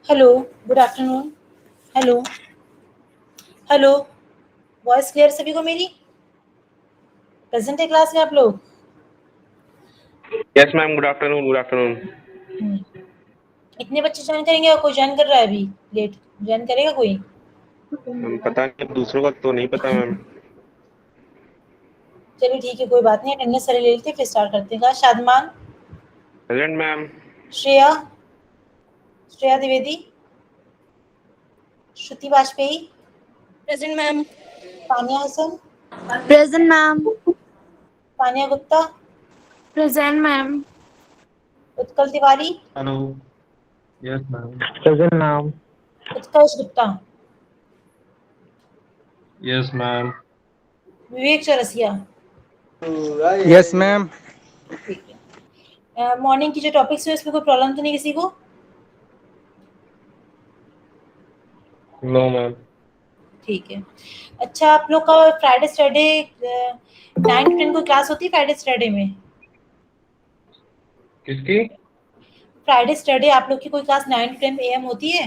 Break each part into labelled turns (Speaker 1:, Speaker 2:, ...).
Speaker 1: Hello, good afternoon. Hello, hello, voice clear सभी को मेरी? प्रेजेंट है क्लास में आप लोग?
Speaker 2: Yes ma'am, good afternoon, good afternoon.
Speaker 1: Hmm, इतने बच्चे ज्वाइन करेंगे और कोई ज्वाइन कर रहा है अभी लेट? ज्वाइन करेगा कोई?
Speaker 2: पता नहीं, अब दूसरों का तो नहीं पता मैम।
Speaker 1: चलिए ठीक है, कोई बात नहीं, अटेंडेंस सारे ले लेते हैं, फिर स्टार्ट करते हैं। Shadman,
Speaker 2: present ma'am.
Speaker 1: Shreya, Shreya Dwivedi, Shruti Vajpayee,
Speaker 3: present ma'am.
Speaker 1: Tania Hasan,
Speaker 3: present ma'am.
Speaker 1: Tania Gupta,
Speaker 3: present ma'am.
Speaker 1: Utkal Tiwari,
Speaker 4: hello. Yes ma'am. Present ma'am.
Speaker 1: Utkarsh Gupta,
Speaker 4: yes ma'am.
Speaker 1: Vivek Chaurasia.
Speaker 5: Yes ma'am.
Speaker 1: ठीक है। मॉर्निंग की जो टॉपिक्स है उसमें कोई प्रॉब्लम तो नहीं किसी को?
Speaker 4: No ma'am.
Speaker 1: ठीक है। अच्छा, आप लोग का फ्राइडे सैटरडे 9 to 10 को क्लास होती है फ्राइडे सैटरडे में?
Speaker 4: किसकी?
Speaker 1: फ्राइडे सैटरडे आप लोग की कोई क्लास 9 to 10 AM होती है?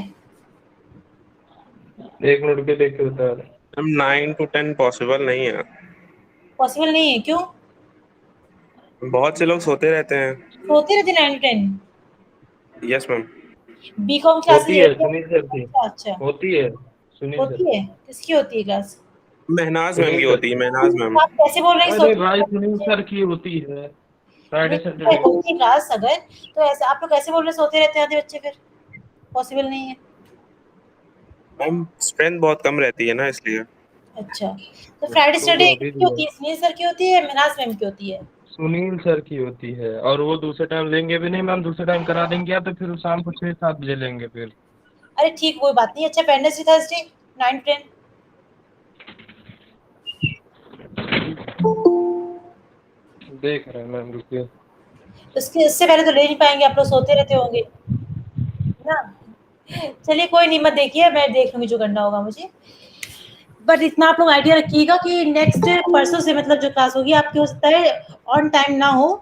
Speaker 4: एक मिनट के देख के बता रहे।
Speaker 2: मैम 9 to 10 पॉसिबल नहीं है।
Speaker 1: पॉसिबल नहीं है, क्यों?
Speaker 2: बहुत से लोग सोते रहते हैं।
Speaker 1: होते रहते 9 to 10?
Speaker 2: Yes ma'am.
Speaker 1: BCom classes
Speaker 4: होती है
Speaker 1: लेते
Speaker 4: सुनील सर
Speaker 1: हैं?
Speaker 4: की।
Speaker 1: अच्छा अच्छा।
Speaker 4: होती है सुनील सर
Speaker 1: होती
Speaker 4: की।
Speaker 1: है, किसकी होती है क्लास?
Speaker 2: महनाज मैम
Speaker 4: सुनील
Speaker 2: की
Speaker 4: सर
Speaker 2: होती है,
Speaker 4: की।
Speaker 2: महनाज मैम।
Speaker 1: तो आप कैसे बोल रहे हैं
Speaker 4: अरे
Speaker 1: सोती
Speaker 4: भाई
Speaker 1: है?
Speaker 4: सुनील सर की होती है फ्राइडे
Speaker 1: नहीं,
Speaker 4: सैटरडे को।
Speaker 1: होती है क्लास अगर, तो ऐसे आप लोग कैसे बोल रहे हैं सोते रहते हैं आधे बच्चे? फिर पॉसिबल नहीं है।
Speaker 2: मैम स्ट्रेंथ बहुत कम रहती है ना, इसलिए।
Speaker 1: अच्छा, तो फ्राइडे
Speaker 4: तो वो
Speaker 1: सैटरडे
Speaker 4: अभी
Speaker 1: किसकी
Speaker 4: भी है।
Speaker 1: होती है? सुनील सर की होती है या महनाज मैम की होती है?
Speaker 4: सुनील सर की होती है और वो दूसरे टाइम लेंगे भी नहीं मैम। दूसरे टाइम करा देंगे या तो फिर शाम को 6-7 बजे लेंगे फिर।
Speaker 1: अरे ठीक, कोई बात नहीं। अच्छा, वेडनेसडे थर्सडे 9 to 10?
Speaker 4: देख रहे हैं मैम, रुकिए।
Speaker 1: उसके इससे पहले तो ले नहीं पाएंगे, आप लोग सोते रहते होंगे, है ना? चलिए कोई नहीं, मत देखिए, मैं देख लूंगी जो करना होगा मुझे। बट इतना आप लोग आइडिया रखिएगा कि नेक्स्ट परसों से मतलब जो क्लास होगी आपकी, हो सकता है ऑन टाइम ना हो,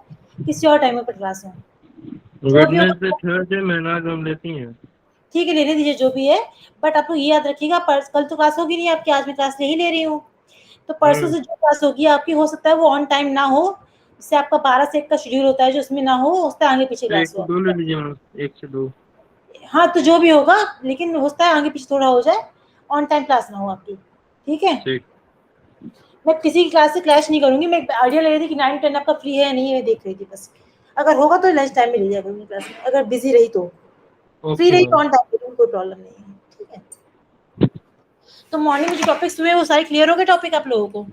Speaker 1: किसी और टाइम पर क्लास हो। जो भी
Speaker 4: वेडनेसडे
Speaker 1: होगा
Speaker 4: थर्सडे महनाज हम लेती हैं।
Speaker 1: ठीक है, लेने दीजिए जो भी है। बट आप लोग ये याद रखिएगा, कल तो क्लास होगी नहीं आपकी, आज मैं क्लास नहीं ले रही हूँ। तो परसों से जो क्लास होगी आपकी, हो सकता है वो ऑन टाइम ना हो। इससे आपका 12 से 1 का शेड्यूल होता है, जो उसमें ना हो, उससे आगे पीछे
Speaker 4: तो एक
Speaker 1: क्लास
Speaker 4: से
Speaker 1: हो।
Speaker 4: दो ले लीजिए मैम, 1 से 2।
Speaker 1: हाँ, तो जो भी होगा, लेकिन हो सकता है आगे पीछे थोड़ा हो जाए, ऑन टाइम क्लास ना हो आपकी। ठीक है?
Speaker 4: ठीक।
Speaker 1: मैं किसी की क्लास से क्लैश नहीं करूंगी, मैं आइडिया ले रही थी कि 9 to 10 आपका फ्री है या नहीं है, मैं देख रही थी बस। अगर होगा तो लंच टाइम में ले जाया करूंगी क्लास, अगर बिजी रही तो। फ्री
Speaker 4: ओके
Speaker 1: रही तो
Speaker 4: मैम।
Speaker 1: ऑन टाइम में कोई प्रॉब्लम नहीं है। ठीक है? तो मॉर्निंग में जो टॉपिक्स हुए वो सारे क्लियर हो गए टॉपिक आप लोगों को?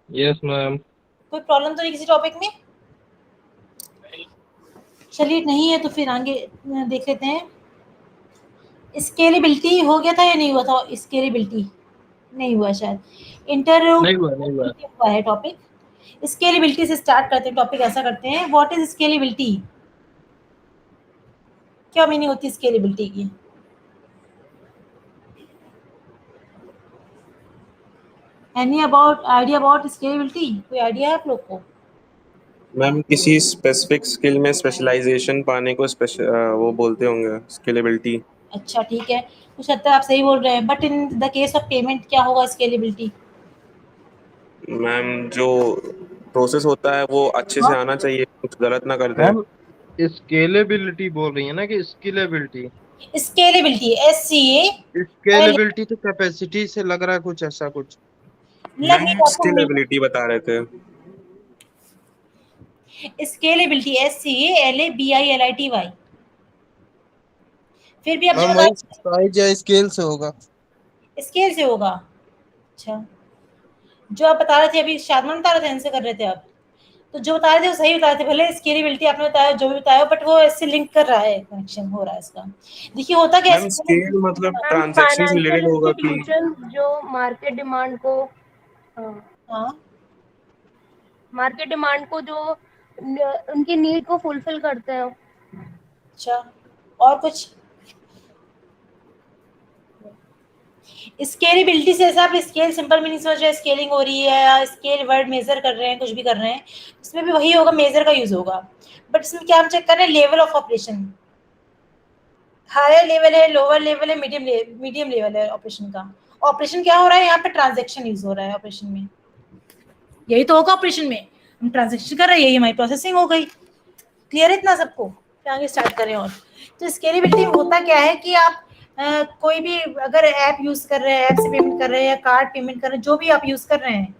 Speaker 4: Yes ma'am.
Speaker 1: कोई प्रॉब्लम तो नहीं किसी टॉपिक में? चलिए नहीं है तो फिर आगे देख लेते हैं। स्केलेबिलिटी हो गया था या नहीं हुआ था? स्केलेबिलिटी नहीं हुआ शायद।
Speaker 4: नहीं हुआ, नहीं हुआ।
Speaker 1: इंटरऑपरेबिलिटी हुआ है टॉपिक। स्केलेबिलिटी से स्टार्ट करते हैं, टॉपिक ऐसा करते हैं, व्हाट इज स्केलेबिलिटी? क्या मीनिंग होती है स्केलेबिलिटी की? Any about idea about scalability? कोई आइडिया है आप लोग को?
Speaker 2: मैम किसी स्पेसिफिक स्किल में स्पेशलाइजेशन पाने को वो बोलते होंगे स्केलेबिलिटी।
Speaker 1: अच्छा ठीक है, कुछ हद तक आप सही बोल रहे हैं, but in the case of payment क्या होगा स्केलेबिलिटी?
Speaker 2: मैम जो प्रोसेस होता है वो अच्छे से
Speaker 1: हाँ,
Speaker 2: आना चाहिए, कुछ गलत ना कर दें।
Speaker 4: मैम स्केलेबिलिटी बोल रही है ना कि स्किलेबिलिटी?
Speaker 1: Scalability SCALE।
Speaker 4: स्केलेबिलिटी तो कैपेसिटी से लग रहा है कुछ ऐसा कुछ।
Speaker 1: लग नहीं
Speaker 2: मैम
Speaker 1: रहा आपको?
Speaker 2: स्केलेबिलिटी बता रहे थे।
Speaker 1: Scalability SCALABILITY। फिर भी आप जो
Speaker 5: मैम
Speaker 1: बता
Speaker 5: वही साइज या स्केल से होगा।
Speaker 1: स्केल से होगा। अच्छा, जो आप बता रहे थे अभी, शादमान बता रहे थे, आंसर कर रहे थे आप, तो जो बता रहे थे वो सही बता रहे थे, भले स्केलेबिलिटी आपने बताया जो भी बताया, बट वो इससे लिंक कर रहा है, कनेक्शन हो रहा है इसका। देखिए होता क्या
Speaker 2: मैम
Speaker 1: है।
Speaker 2: स्केल मतलब
Speaker 3: मैम
Speaker 2: ट्रांजैक्शन से
Speaker 3: फाइनेंशियल
Speaker 2: रिलेटेड होगा कि?
Speaker 3: इंस्टीट्यूशन जो मार्केट डिमांड को,
Speaker 1: हाँ,
Speaker 3: मार्केट डिमांड को जो उनकी नीड को फुलफिल करते हैं।
Speaker 1: अच्छा, और कुछ? स्केलेबिलिटी से ऐसा आप स्केल सिंपल मीनिंग समझ रहे हैं, स्केलिंग हो रही है या स्केल वर्ड मेजर कर रहे हैं, कुछ भी कर रहे हैं, इसमें भी वही होगा, मेजर का यूज होगा। बट इसमें क्या हम चेक कर रहे हैं? Level of operation. Higher level है, लोअर लेवल है, मीडियम लेवल है ऑपरेशन का। ऑपरेशन क्या हो रहा है यहाँ पे? ट्रांजैक्शन यूज हो रहा है ऑपरेशन में, यही तो होगा ऑपरेशन में, हम ट्रांजैक्शन कर रहे हैं, यही हमारी प्रोसेसिंग हो गई। क्लियर है इतना सबको? फिर आगे स्टार्ट करें। और तो स्केलेबिलिटी में होता क्या है कि आप कोई भी अगर ऐप यूज कर रहे हैं, ऐप से पेमेंट कर रहे हैं या कार्ड पेमेंट कर रहे हैं, जो भी आप यूज कर रहे हैं,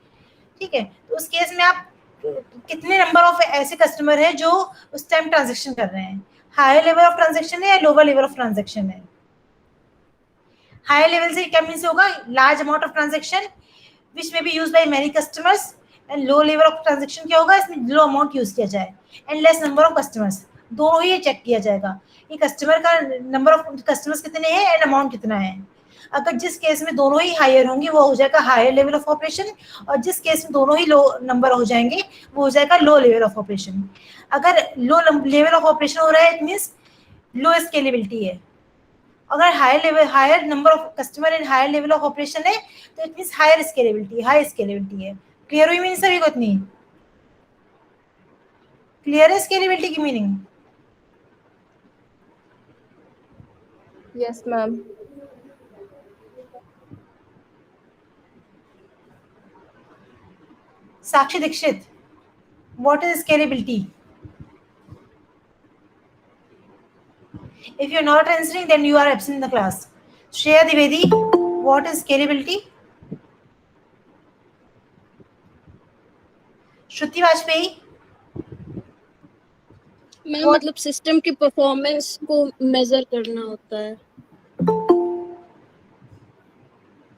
Speaker 1: ठीक है, तो उस केस में आप कितने नंबर ऑफ ऐसे कस्टमर है जो उस टाइम ट्रांजेक्शन कर रहे हैं, हायर लेवल ऑफ ट्रांजेक्शन है या लोअर लेवल ऑफ ट्रांजेक्शन है। हायर लेवल से क्या मीन्स होगा? Large amount of transaction which में be used by many customers, and low level of transaction क्या होगा? इसमें लो अमाउंट यूज किया जाए and less number of customers, दोनों ही चेक किया जाएगा कि कस्टमर का नंबर ऑफ कस्टमर्स कितने हैं एंड अमाउंट कितना है। अगर जिस केस में दोनों ही हायर होंगे वो हो जाएगा हायर लेवल ऑफ ऑपरेशन, और जिस केस में दोनों ही लो नंबर हो जाएंगे वो हो जाएगा लो लेवल ऑफ ऑपरेशन। अगर लो लेवल ऑफ ऑपरेशन हो रहा है इट मीन्स लो स्केलेबिलिटी है। अगर higher number of customer and higher level of operation है तो it means higher scalability, high scalability है। क्लियर हुई मीनिंग सभी को? इतनी क्लियर है स्केलेबिलिटी की meaning?
Speaker 3: Yes ma'am.
Speaker 1: Sakshi Dikshit, what is scalability? If you're not answering, then you are absent in the class. Shreya Dwivedi, what is scalability? Shruti Vajpayee,
Speaker 6: ma'am मतलब system की performance को major करना होता है।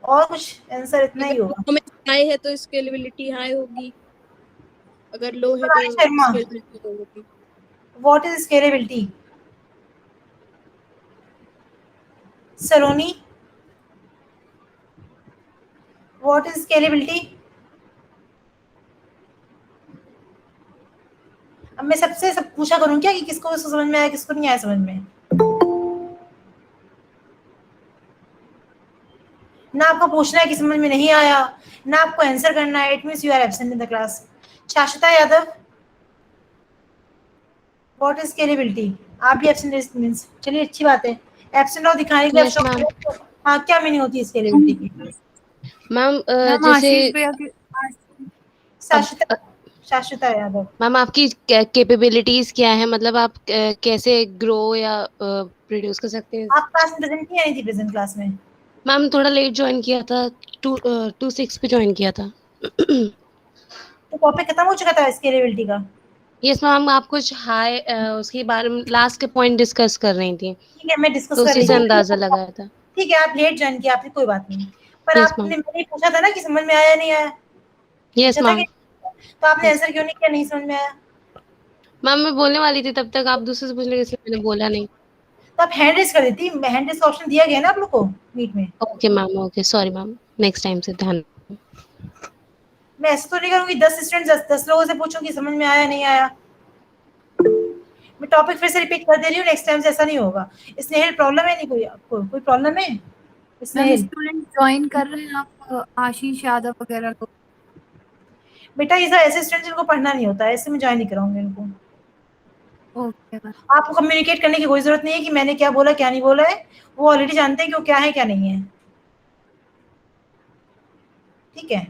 Speaker 1: और कुछ आंसर इतना ही होगा।
Speaker 6: परफॉर्मेंस हाई है तो स्केलेबिलिटी हाई होगी, अगर लो है
Speaker 1: सोनाली
Speaker 6: तो
Speaker 1: शर्मा,
Speaker 6: स्केलेबिलिटी लो होगी।
Speaker 1: what is scalability? Saloni, what is scalability? अब मैं सबसे सब पूछा करूं क्या कि किसको इसको समझ में आया, किसको नहीं आया समझ में? ना आपको पूछना है कि समझ में नहीं आया, ना आपको आंसर करना है, it means you are absent in the class. Shashwata Yadav, what is scalability? आप भी एब्सेंट मींस, चलिए अच्छी बात है, एब्सेंट और दिखाने के लिए
Speaker 6: Yes, ma'am.
Speaker 1: हाँ, क्या मीनिंग होती है स्केलेबिलिटी की?
Speaker 6: मैम
Speaker 7: मैम
Speaker 6: जैसे
Speaker 7: आशीष भैया की
Speaker 1: शाश्वता, शाश्वता यादव,
Speaker 6: मैम आपकी कैपेबिलिटीज क्या है, मतलब आप कैसे ग्रो या प्रोड्यूस कर सकते हैं।
Speaker 1: आप क्लास में प्रेजेंट नहीं आई थी? प्रेजेंट क्लास में
Speaker 6: मैम थोड़ा लेट ज्वाइन किया था, 2:06 पे ज्वाइन किया था।
Speaker 1: तो टॉपिक खत्म हो चुका था स्केलेबिलिटी का।
Speaker 6: यस मैम, आप कुछ हाई उसके बारे में लास्ट के पॉइंट डिस्कस कर रही थी,
Speaker 1: ठीक है, मैं डिस्कस
Speaker 6: तो
Speaker 1: कर
Speaker 6: उसी
Speaker 1: रही
Speaker 6: से
Speaker 1: थी।
Speaker 6: अंदाजा लगाया था।
Speaker 1: ठीक है, आप लेट ज्वाइन किया आपने, कोई बात नहीं, पर
Speaker 6: Yes,
Speaker 1: आपने
Speaker 6: ma'am.
Speaker 1: मैंने पूछा था ना कि समझ में आया नहीं आया,
Speaker 6: यस
Speaker 1: पूछा था
Speaker 6: मैम।
Speaker 1: कि, तो आपने
Speaker 6: Yes.
Speaker 1: आंसर क्यों नहीं किया? नहीं समझ में आया
Speaker 6: मैम मैं बोलने वाली थी तब तक आप दूसरे से पूछ ले, इसलिए मैंने बोला नहीं।
Speaker 1: तो आप हैंड रेज कर देती, हैंड रेज का ऑप्शन दिया गया ना आप लोग को मीट में।
Speaker 6: Okay ma'am, okay sorry ma'am, next time से ध्यान।
Speaker 1: मैं ऐसा तो नहीं करूंगी 10 स्टूडेंट 10 लोगों से पूछूं कि समझ में आया नहीं आया। मैं टॉपिक फिर से रिपीट कर दे रही हूँ, नेक्स्ट टाइम से ऐसा नहीं होगा। स्नेहल, प्रॉब्लम है? नहीं कोई आपको कोई प्रॉब्लम है?
Speaker 7: मैम
Speaker 1: स्नेहल
Speaker 7: स्टूडेंट ज्वाइन कर रहे हैं आप, आशीष यादव वगैरह को।
Speaker 1: बेटा, ये सब ऐसे स्टूडेंट जिनको पढ़ना नहीं होता है, ऐसे मैं ज्वाइन नहीं कराऊंगी इनको।
Speaker 7: Okay ma'am.
Speaker 1: आपको कम्युनिकेट करने की कोई जरूरत नहीं है कि मैंने क्या बोला क्या नहीं बोला है, वो ऑलरेडी जानते हैं कि वो क्या है क्या नहीं है, ठीक है।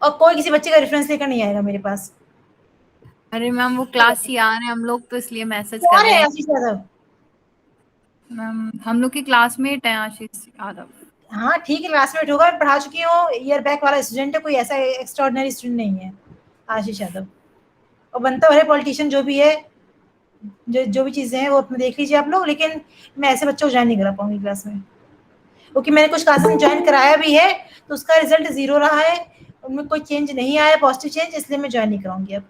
Speaker 1: और कोई किसी बच्चे का रेफरेंस लेकर नहीं आएगा मेरे पास।
Speaker 7: अरे मैम वो क्लास ही आ रहे हैं हम लोग, तो इसलिए मैसेज
Speaker 1: कौन
Speaker 7: कर रहे
Speaker 1: है
Speaker 7: हैं।
Speaker 1: आशीष यादव?
Speaker 7: मैम हम लोग की क्लासमेट हैं आशीष यादव।
Speaker 1: हाँ ठीक है, क्लासमेट होगा, मैं पढ़ा चुकी हूँ, ईयर बैक वाला स्टूडेंट है, कोई ऐसा एक्स्ट्राऑर्डिनरी स्टूडेंट नहीं है आशीष यादव। और बनता है पॉलिटिशियन जो भी है, जो भी चीजें हैं वो अपने देख लीजिए आप लोग, लेकिन मैं ऐसे बच्चों को ज्वाइन नहीं करा पाऊंगी क्लास में, क्योंकि मैंने कुछ क्लासेस ज्वाइन कराया भी है तो उसका रिजल्ट 0 रहा है, उनमें कोई चेंज नहीं आया, पॉजिटिव चेंज, इसलिए मैं ज्वाइन नहीं कराऊंगी अब।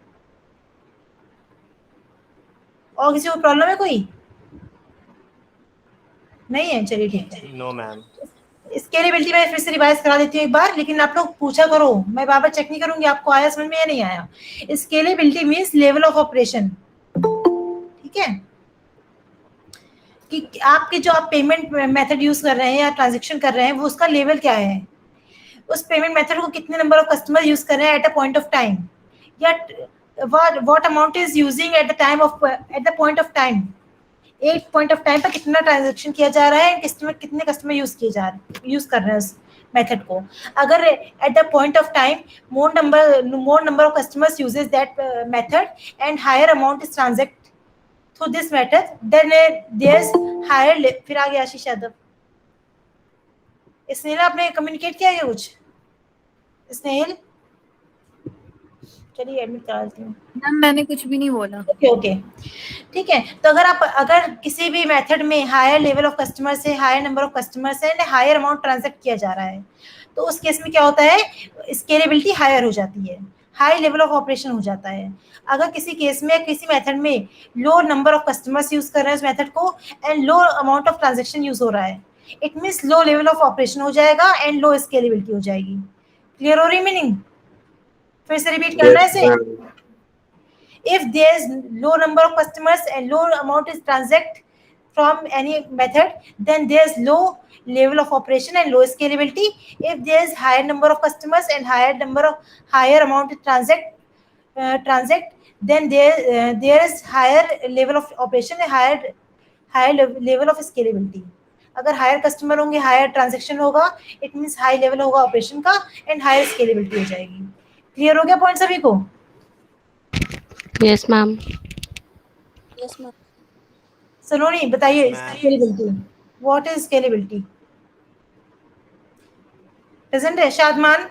Speaker 1: और किसी को प्रॉब्लम है? कोई नहीं है? चलिए ठीक है।
Speaker 8: No ma'am.
Speaker 1: स्केलेबिलिटी मैं फिर से रिवाइज करा देती हूँ एक बार, लेकिन आप लोग पूछा करो, मैं बार बार चेक नहीं करूंगी आपको आया समझ में या नहीं आया। Scalability means level of operation, ठीक है, कि आपके जो आप पेमेंट मेथड यूज कर रहे हैं या ट्रांजेक्शन कर रहे हैं वो उसका लेवल क्या है, उस पेमेंट मेथड को कितने नंबर ऑफ कस्टमर यूज कर रहे हैं at a point of time, या what amount is using at the point of time, एक पॉइंट ऑफ टाइम पर कितना ट्रांजैक्शन किया जा रहा है, कितने कस्टमर यूज कर रहे हैं उस मेथड को। अगर eight the point of time more number of customers uses that method and higher amount is transact through this method, then there's higher फिर आ गया आशीष यादव। स्नेहल आपने कम्युनिकेट किया है कुछ? स्नेहल चलिए एडमिट करा देती हूँ।
Speaker 7: मैम मैंने कुछ भी नहीं बोला।
Speaker 1: ओके ठीक है। तो अगर किसी भी मेथड में हायर लेवल ऑफ कस्टमर से higher number of customers and higher amount transact किया जा रहा है, तो उस केस में क्या होता है, स्केलेबिलिटी हायर हो जाती है, हाई लेवल ऑफ ऑपरेशन हो जाता है। अगर किसी केस में किसी मेथड में लो नंबर ऑफ कस्टमर्स यूज कर रहे हैं उस मेथड को and low amount of transaction use हो रहा है, it means low level of operation हो जाएगा एंड लो स्केलेबिलिटी हो जाएगी। क्लियर हो रही मीनिंग? फिर से रिपीट करना है इसे। If there is low number of customers and low amount is transact from any method, then there is low level of operation and low scalability. If there is higher number of customers and higher amount is transact, then there is higher level of operation and higher level of scalability. अगर higher customer होंगे higher transaction होगा, it means high level होगा operation का and higher scalability हो जाएगी। Clear हो गया point सभी को?
Speaker 6: Yes, ma'am.
Speaker 1: सलोनी बताइए scalability, what is scalability? Present है Shadman?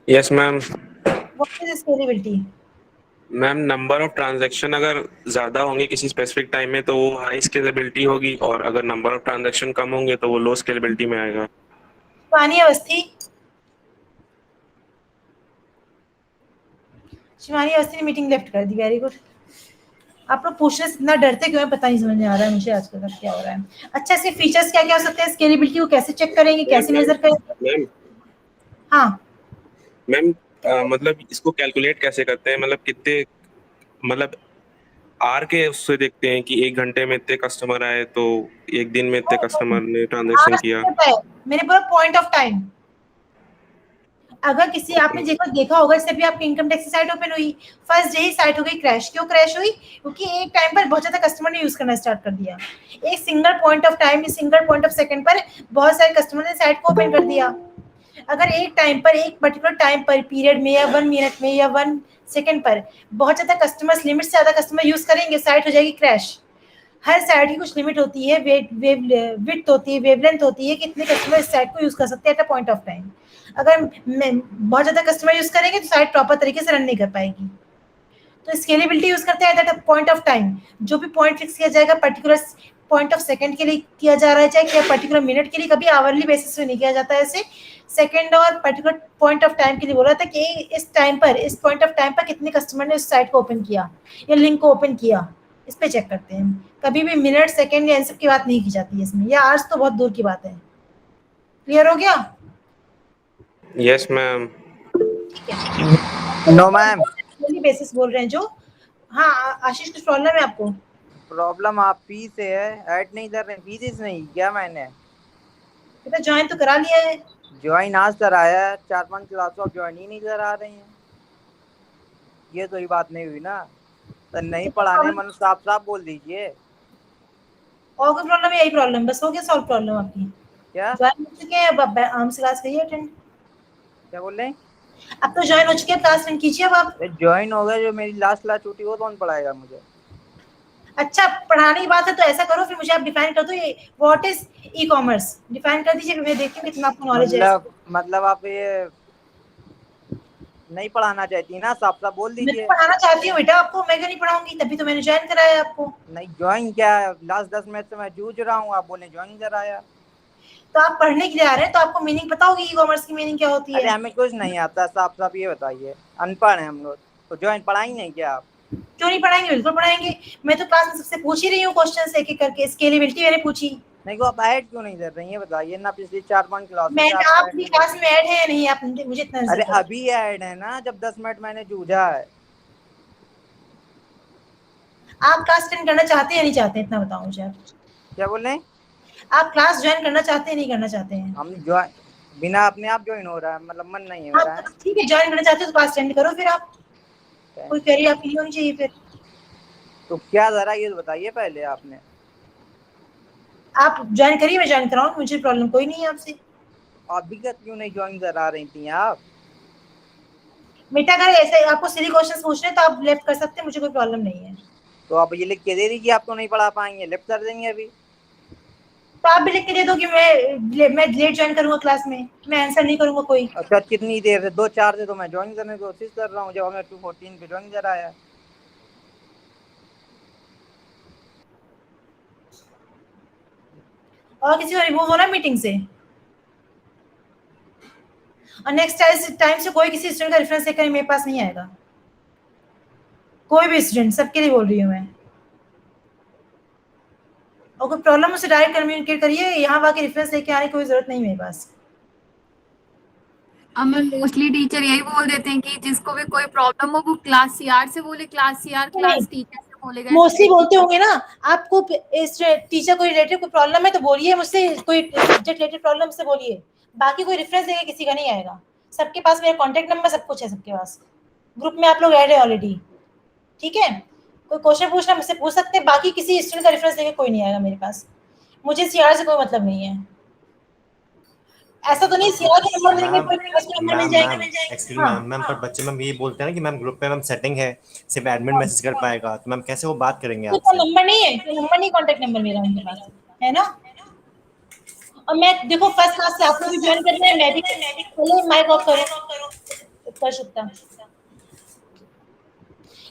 Speaker 2: Yes ma'am.
Speaker 1: What is scalability?
Speaker 2: Ma'am number of transaction अगर ज़्यादा होंगे किसी स्पेसिफिक टाइम में तो वो हाई स्केलेबिलिटी होगी, और अगर नंबर ऑफ ट्रांजैक्शन कम होंगे तो वो लो स्केलेबिलिटी में आएगा।
Speaker 1: शिवानी अवस्थी, शिवानी अवस्थी ने मीटिंग लेफ्ट कर दी, वेरी गुड। आप लोग पूछने से इतना डरते क्यों है पता नहीं समझ में आ रहा है मुझे आजकल तक क्या हो रहा है। अच्छा इसके फीचर्स क्या क्या हो सकते हैं, स्केलेबिलिटी को कैसे चेक करेंगे, कैसे मेजर करेंगे?
Speaker 2: मैम
Speaker 1: हाँ
Speaker 2: मैम मतलब इसको कैलकुलेट कैसे करते हैं, मतलब कितने, मतलब आर के उससे देखते हैं कि 1 घंटे में इतने कस्टमर आए तो 1 दिन में इतने कस्टमर ने ट्रांजैक्शन किया।
Speaker 1: मैंने बोला पॉइंट ऑफ टाइम। अगर किसी आपने देखा होगा, जैसे भी आपकी इनकम टैक्स की साइट ओपन हुई, फर्स्ट डे ही साइट हो गई क्रैश। क्यों क्रैश हुई? क्योंकि एक टाइम पर बहुत ज्यादा कस्टमर ने यूज करना स्टार्ट कर दिया। एक single point of time, single point of second पर बहुत सारे कस्टमर ने साइट को ओपन कर दिया। अगर एक टाइम पर, एक पर्टिकुलर टाइम पर, पीरियड में या 1 मिनट में या 1 सेकंड पर बहुत ज्यादा कस्टमर्स, लिमिट से ज्यादा कस्टमर यूज करेंगे, साइट हो जाएगी क्रैश। हर साइट की कुछ लिमिट होती है, विड्थ होती है, वेवलेंथ होती है, कितने कस्टमर इस साइट को यूज कर सकते हैं at a point of time. अगर बहुत ज्यादा कस्टमर यूज करेंगे तो साइट प्रॉपर तरीके से रन नहीं कर पाएगी। तो स्केलेबिलिटी यूज करते हैं at a point of time. जो भी पॉइंट फिक्स किया जाएगा पर्टिकुलर पॉइंट ऑफ सेकंड के लिए किया जा रहा है, चाहे क्या पर्टिकुलर मिनट के लिए, कभी आवरली बेसिस पे नहीं किया जाता है ऐसे। सेकंड और पर्टिकुलर पॉइंट ऑफ टाइम के लिए बोला था कि इस टाइम पर, इस पॉइंट ऑफ टाइम पर कितने कस्टमर ने उस साइट को ओपन किया या लिंक को ओपन किया, इस पे चेक करते हैं। कभी भी मिनट, सेकंड या इन सब की बात नहीं की जाती है इसमें, या आवर्स तो बहुत दूर की बात है। क्लियर हो गया?
Speaker 2: Yes ma'am.
Speaker 1: ठीक है।
Speaker 5: No ma'am.
Speaker 1: बेसिस बोल रहे हैं जो। हाँ आशीष कुछ प्रॉब्लम है आपको?
Speaker 5: प्रॉब्लम आप फी से है, ऐड नहीं कर रहे, फीस नहीं किया मैंने।
Speaker 1: बेटा ज्वाइन तो करा लिया है।
Speaker 5: ज्वाइन आज कराया है, 4-5 क्लास ऑफ ज्वाइन ही नहीं करा रही हैं। ये तो ही बात नहीं हुई ना, तो नहीं पढ़ाने मन साफ साफ बोल दीजिए।
Speaker 1: और कोई प्रॉब्लम है? यही प्रॉब्लम बस हो गया सॉल्व प्रॉब्लम आपकी?
Speaker 5: क्या
Speaker 1: ज्वाइन हो चुके हैं अब आराम से क्लास करिए अटेंड।
Speaker 5: क्या बोल रहे हैं?
Speaker 1: अब तो ज्वाइन हो चुके हैं, क्लास अटेंड कीजिए अब आप।
Speaker 5: ज्वाइन हो गया, जो मेरी लास्ट क्लास छूटी वो कौन पढ़ाएगा मुझे?
Speaker 1: अच्छा पढ़ाने की बात है तो ऐसा करो फिर मुझे आप डिफाइन कर दो ये what is e commerce, define कर दीजिए, मैं देखती हूँ कितना आपको नॉलेज है।
Speaker 5: मतलब आप ये नहीं पढ़ाना चाहती ना, साफ साफ बोल
Speaker 1: मैं
Speaker 5: दीजिए।
Speaker 1: पढ़ाना चाहती हूँ बेटा आपको, मैं क्यों नहीं पढ़ाऊंगी, तभी तो मैंने ज्वाइन कराया आपको।
Speaker 5: नहीं ज्वाइन क्या, लास्ट 10 मिनट से मैं जूझ रहा हूँ, आप बोले ज्वाइन कराया।
Speaker 1: तो आप पढ़ने के लिए आ रहे हैं तो आपको मीनिंग पता होगी ई कॉमर्स की मीनिंग क्या होती है?
Speaker 5: अरे हमें कुछ नहीं आता, साफ साफ ये बताइए, अनपढ़ हैं हम लोग, तो ज्वाइन पढ़ाई नहीं क्या आप?
Speaker 1: क्यों नहीं पढ़ाएंगे, बिल्कुल पढ़ाएंगे। मैं तो क्लास में सबसे पूछ ही रही हूँ क्वेश्चन एक एक करके, स्केलेबिलिटी मैंने पूछी।
Speaker 5: नहीं को आप ऐड क्यों नहीं कर रही है बताइए ना, पिछली 4-5 क्लास
Speaker 1: मैं आपकी क्लास में ऐड है या नहीं, आप मुझे इतना।
Speaker 5: अरे अभी ऐड है ना, जब 10 मिनट मैंने जूझा है।
Speaker 1: आप क्लास अटेंड करना चाहते हैं या नहीं चाहते, इतना बताओ मुझे आप।
Speaker 5: क्या बोल रहे हैं?
Speaker 1: आप क्लास ज्वाइन करना चाहते हैं नहीं करना चाहते हैं?
Speaker 5: हम ज्वाइन बिना अपने आप ज्वाइन हो रहा है, मतलब मन नहीं है मेरा।
Speaker 1: आप ठीक है ज्वाइन करना चाहते हो तो क्लास अटेंड करो फिर आप, कोई क्वेरी आपकी नहीं होनी चाहिए फिर।
Speaker 5: तो क्या जरा ये बताइए पहले आपने।
Speaker 1: आप ज्वाइन करिए, मैं ज्वाइन कराऊँ, मुझे प्रॉब्लम कोई नहीं है आपसे।
Speaker 5: अभी तक क्यों नहीं ज्वाइन करा रही थी आप?
Speaker 1: बेटा अगर ऐसे आपको सिली क्वेश्चंस पूछ रहे हैं तो आप लेफ्ट कर सकते हैं, मुझे कोई प्रॉब्लम नहीं है।
Speaker 5: तो आप ये लिख के दे दीजिए, आप तो नहीं पढ़ा पाएंगे, लेफ्ट कर देंगे अभी।
Speaker 1: तो आप भी लिख के दे दो कि मैं लेट ज्वाइन करूंगा क्लास में, मैं आंसर नहीं करूंगा कोई।
Speaker 5: अच्छा कितनी देर से? 2-4 से तो मैं ज्वाइन करने की कोशिश कर रहा हूँ, जब हमें 2:14 पे ज्वाइन कराया।
Speaker 1: और किसी को रिमूव होना मीटिंग से, और नेक्स्ट टाइम से कोई किसी स्टूडेंट का रेफरेंस लेकर मेरे पास नहीं आएगा, कोई भी स्टूडेंट, सबके लिए बोल रही हूँ मैं। और कोई प्रॉब्लम उससे डायरेक्ट कम्युनिकेट करिए, यहाँ वहाँ के रेफरेंस लेके आने की कोई जरूरत नहीं मेरे पास।
Speaker 7: मैम मोस्टली टीचर यही बोल देते हैं कि जिसको भी कोई प्रॉब्लम हो वो क्लास सीआर से बोले, क्लास सीआर क्लास टीचर से बोलेगा।
Speaker 1: मोस्टली बोलते होंगे ना, आपको इस टीचर को रिलेटेड कोई प्रॉब्लम है तो बोलिए मुझसे, कोई सब्जेक्ट रिलेटेड प्रॉब्लम से बोलिए, बाकी कोई रेफरेंस लेके किसी का नहीं आएगा। सबके पास मेरा कॉन्टेक्ट नंबर सब कुछ है, सबके पास ग्रुप में आप लोग ऐड है ऑलरेडी, ठीक है। कोई क्वेश्चन पूछना मुझसे पूछ सकते हैं, बाकी किसी स्टूडेंट का रेफरेंस लेके कोई नहीं आएगा मेरे पास, मुझे सीआर से कोई मतलब नहीं है। ऐसा तो नहीं सीआर के नंबर देंगे कोई नंबर मिल जाएगा।
Speaker 8: एक्चुअली मैम पर बच्चे मैम ये बोलते हैं ना कि मैम ग्रुप पे मैम सेटिंग है, सिर्फ एडमिन मैसेज कर पाएगा, तो मैम कैसे वो बात करेंगे
Speaker 1: तो
Speaker 8: आपसे?
Speaker 1: नंबर नहीं है, तो नंबर नहीं, कॉन्टेक्ट नंबर मेरा उनके पास है ना। और मैं देखो फर्स्ट क्लास से आप लोग भी ज्वाइन कर रहे हैं, मैं भी चलो माइक ऑफ करो कर सकता।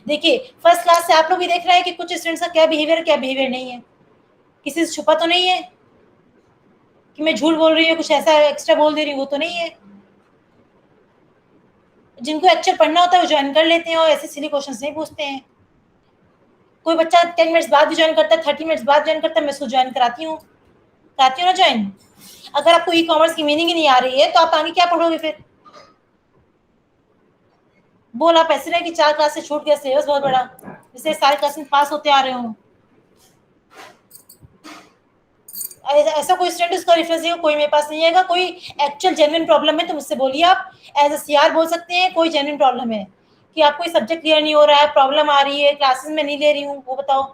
Speaker 1: देखिए फर्स्ट क्लास से आप लोग भी देख रहे हैं कि कुछ स्टूडेंट्स का क्या बिहेवियर नहीं है, किसी से छुपा तो नहीं है कि मैं झूठ बोल रही हूँ, कुछ ऐसा एक्स्ट्रा बोल दे रही हूँ, वो तो नहीं है। जिनको एक्चुअल पढ़ना होता है वो ज्वाइन कर लेते हैं और ऐसे सिली क्वेश्चंस नहीं पूछते हैं। कोई बच्चा 10 मिनट्स बाद भी ज्वाइन करता है, 30 मिनट्स बाद ज्वाइन करता है, मैं उसको ज्वाइन कराती हूँ ना ज्वाइन। अगर आपको ई कॉमर्स की मीनिंग ही नहीं आ रही है तो आप आगे क्या पढ़ोगे फिर? बोल आप ऐसे रहे कि 4 क्लास से छूट गया, सिलेबस बहुत बड़ा, जिससे सारे क्लास में पास होते आ रहे हो। ऐसा कोई स्टूडेंट उसका रेफरेंस देगा, कोई मेरे पास नहीं आएगा। कोई एक्चुअल जेन्युइन प्रॉब्लम है तो मुझसे बोलिए, आप एज अ सीआर बोल सकते हैं। कोई जेन्युइन प्रॉब्लम है कि आपको कोई सब्जेक्ट क्लियर नहीं हो रहा है, प्रॉब्लम आ रही है, क्लासेस में नहीं ले रही हूँ, वो बताओ।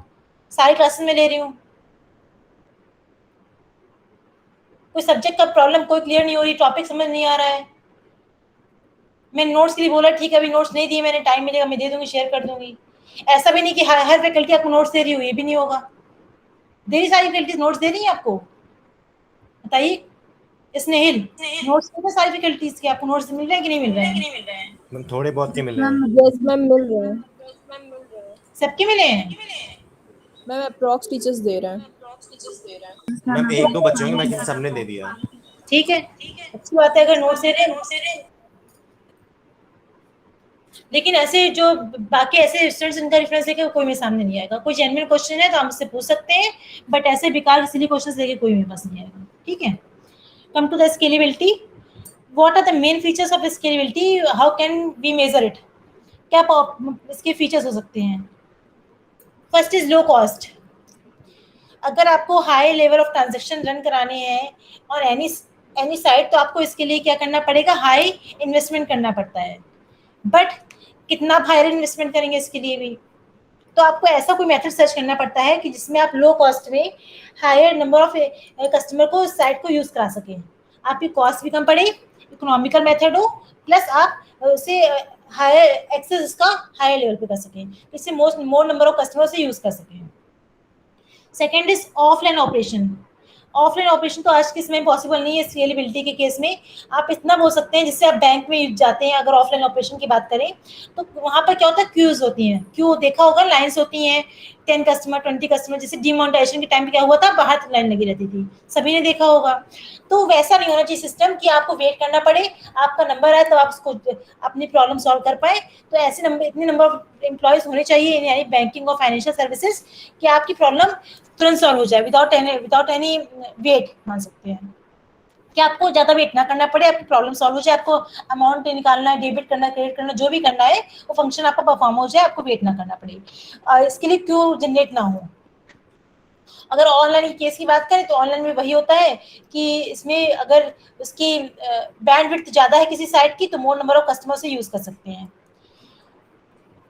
Speaker 1: सारी क्लासेस में ले रही हूँ, कोई सब्जेक्ट का प्रॉब्लम कोई क्लियर नहीं हो रही, टॉपिक समझ नहीं आ रहा है, मैं नोट्स के लिए बोला, ठीक है अभी नोट्स नहीं दिए मैंने, टाइम मिलेगा मैं दे दूंगी, शेयर कर दूंगी। ऐसा भी नहीं कि हर फैकल्टी आपको नोट्स दे रही हो, ये भी नहीं होगा। दे रही सारी फैकल्टीज नोट्स दे रही है आपको? बताइए स्नेहिल, नोट्स दे सारी फैकल्टीज के, आपको नोट्स मिल रहे हैं कि नहीं मिल रहे हैं?
Speaker 8: मैम थोड़े बहुत के मिल रहे हैं।
Speaker 9: यस मैम मिल रहे हैं,
Speaker 1: सबके मिले हैं?
Speaker 9: मैम अप्रॉक्स टीचर्स दे रहे हैं।
Speaker 8: मैम 1-2 बच्चों के बाकी सबने दे दिया।
Speaker 1: ठीक है, अच्छी बात है अगर नोट्स दे रहे हैं। लेकिन ऐसे जो बाकी ऐसे स्टूडेंट्स इनका रेफरेंस लेके कोई मेरे सामने नहीं आएगा। कोई जेन्युइन क्वेश्चन है तो आप मुझसे पूछ सकते हैं, बट ऐसे बेकार सिली क्वेश्चंस लेके कोई मेरे पास नहीं आएगा, ठीक है। Come to the scalability, what are the main features of scalability, how can we measure it? क्या इसके फीचर्स हो सकते हैं? First is low cost. अगर आपको high level of transaction run कराने हैं और एनी साइट, तो आपको इसके लिए क्या करना पड़ेगा? हाई इन्वेस्टमेंट करना पड़ता है। बट कितना आप हायर इन्वेस्टमेंट करेंगे इसके लिए भी? तो आपको ऐसा कोई मेथड सर्च करना पड़ता है कि जिसमें आप लो कॉस्ट में हायर नंबर ऑफ कस्टमर को साइट को यूज करा सकें, आपकी कॉस्ट भी कम पड़े, इकोनॉमिकल मेथड हो, प्लस आप उसे हायर एक्सेस इसका हायर लेवल पे कर सकें, इससे मोर नंबर ऑफ कस्टमर से यूज कर सकें। Second is offline operation. Offline operation तो आज के समय पॉसिबल नहीं है स्केलेबिलिटी के केस में। आप इतना बोल सकते हैं जिससे आप बैंक में जाते हैं, अगर ऑफलाइन ऑपरेशन की बात करें तो वहाँ पर क्या होता है, क्यूज होती हैं, क्यू देखा होगा, लाइन्स होती हैं, 10 कस्टमर 20 कस्टमर, जैसे डिमोनेटाइजेशन के टाइम पे क्या हुआ था, बाहर तक लाइन लगी रहती थी, सभी ने देखा होगा। तो वैसा नहीं होना चाहिए सिस्टम कि आपको वेट करना पड़े, आपका नंबर आए तो आप उसको अपनी प्रॉब्लम सॉल्व कर पाए। तो ऐसे इतने नंबर ऑफ एम्प्लॉयज होने चाहिए यानी बैंकिंग और फाइनेंशियल सर्विसेज कि आपकी प्रॉब्लम तुरंत सॉल्व हो जाए विदाउट एनी वेट, मान सकते हैं कि आपको ज्यादा वेट ना करना पड़े, आपकी प्रॉब्लम सॉल्व हो जाए। आपको अमाउंट निकालना है, डेबिट करना, क्रेडिट करना, जो भी करना है वो फंक्शन आपका परफॉर्म हो जाए, आपको वेट ना करना पड़े, इसके लिए क्यू जनरेट ना हो। अगर ऑनलाइन केस की बात करें तो ऑनलाइन में वही होता है कि इसमें अगर उसकी बैंडविड्थ ज्यादा है किसी साइट की तो मोर नंबर ऑफ कस्टमर से यूज कर सकते हैं।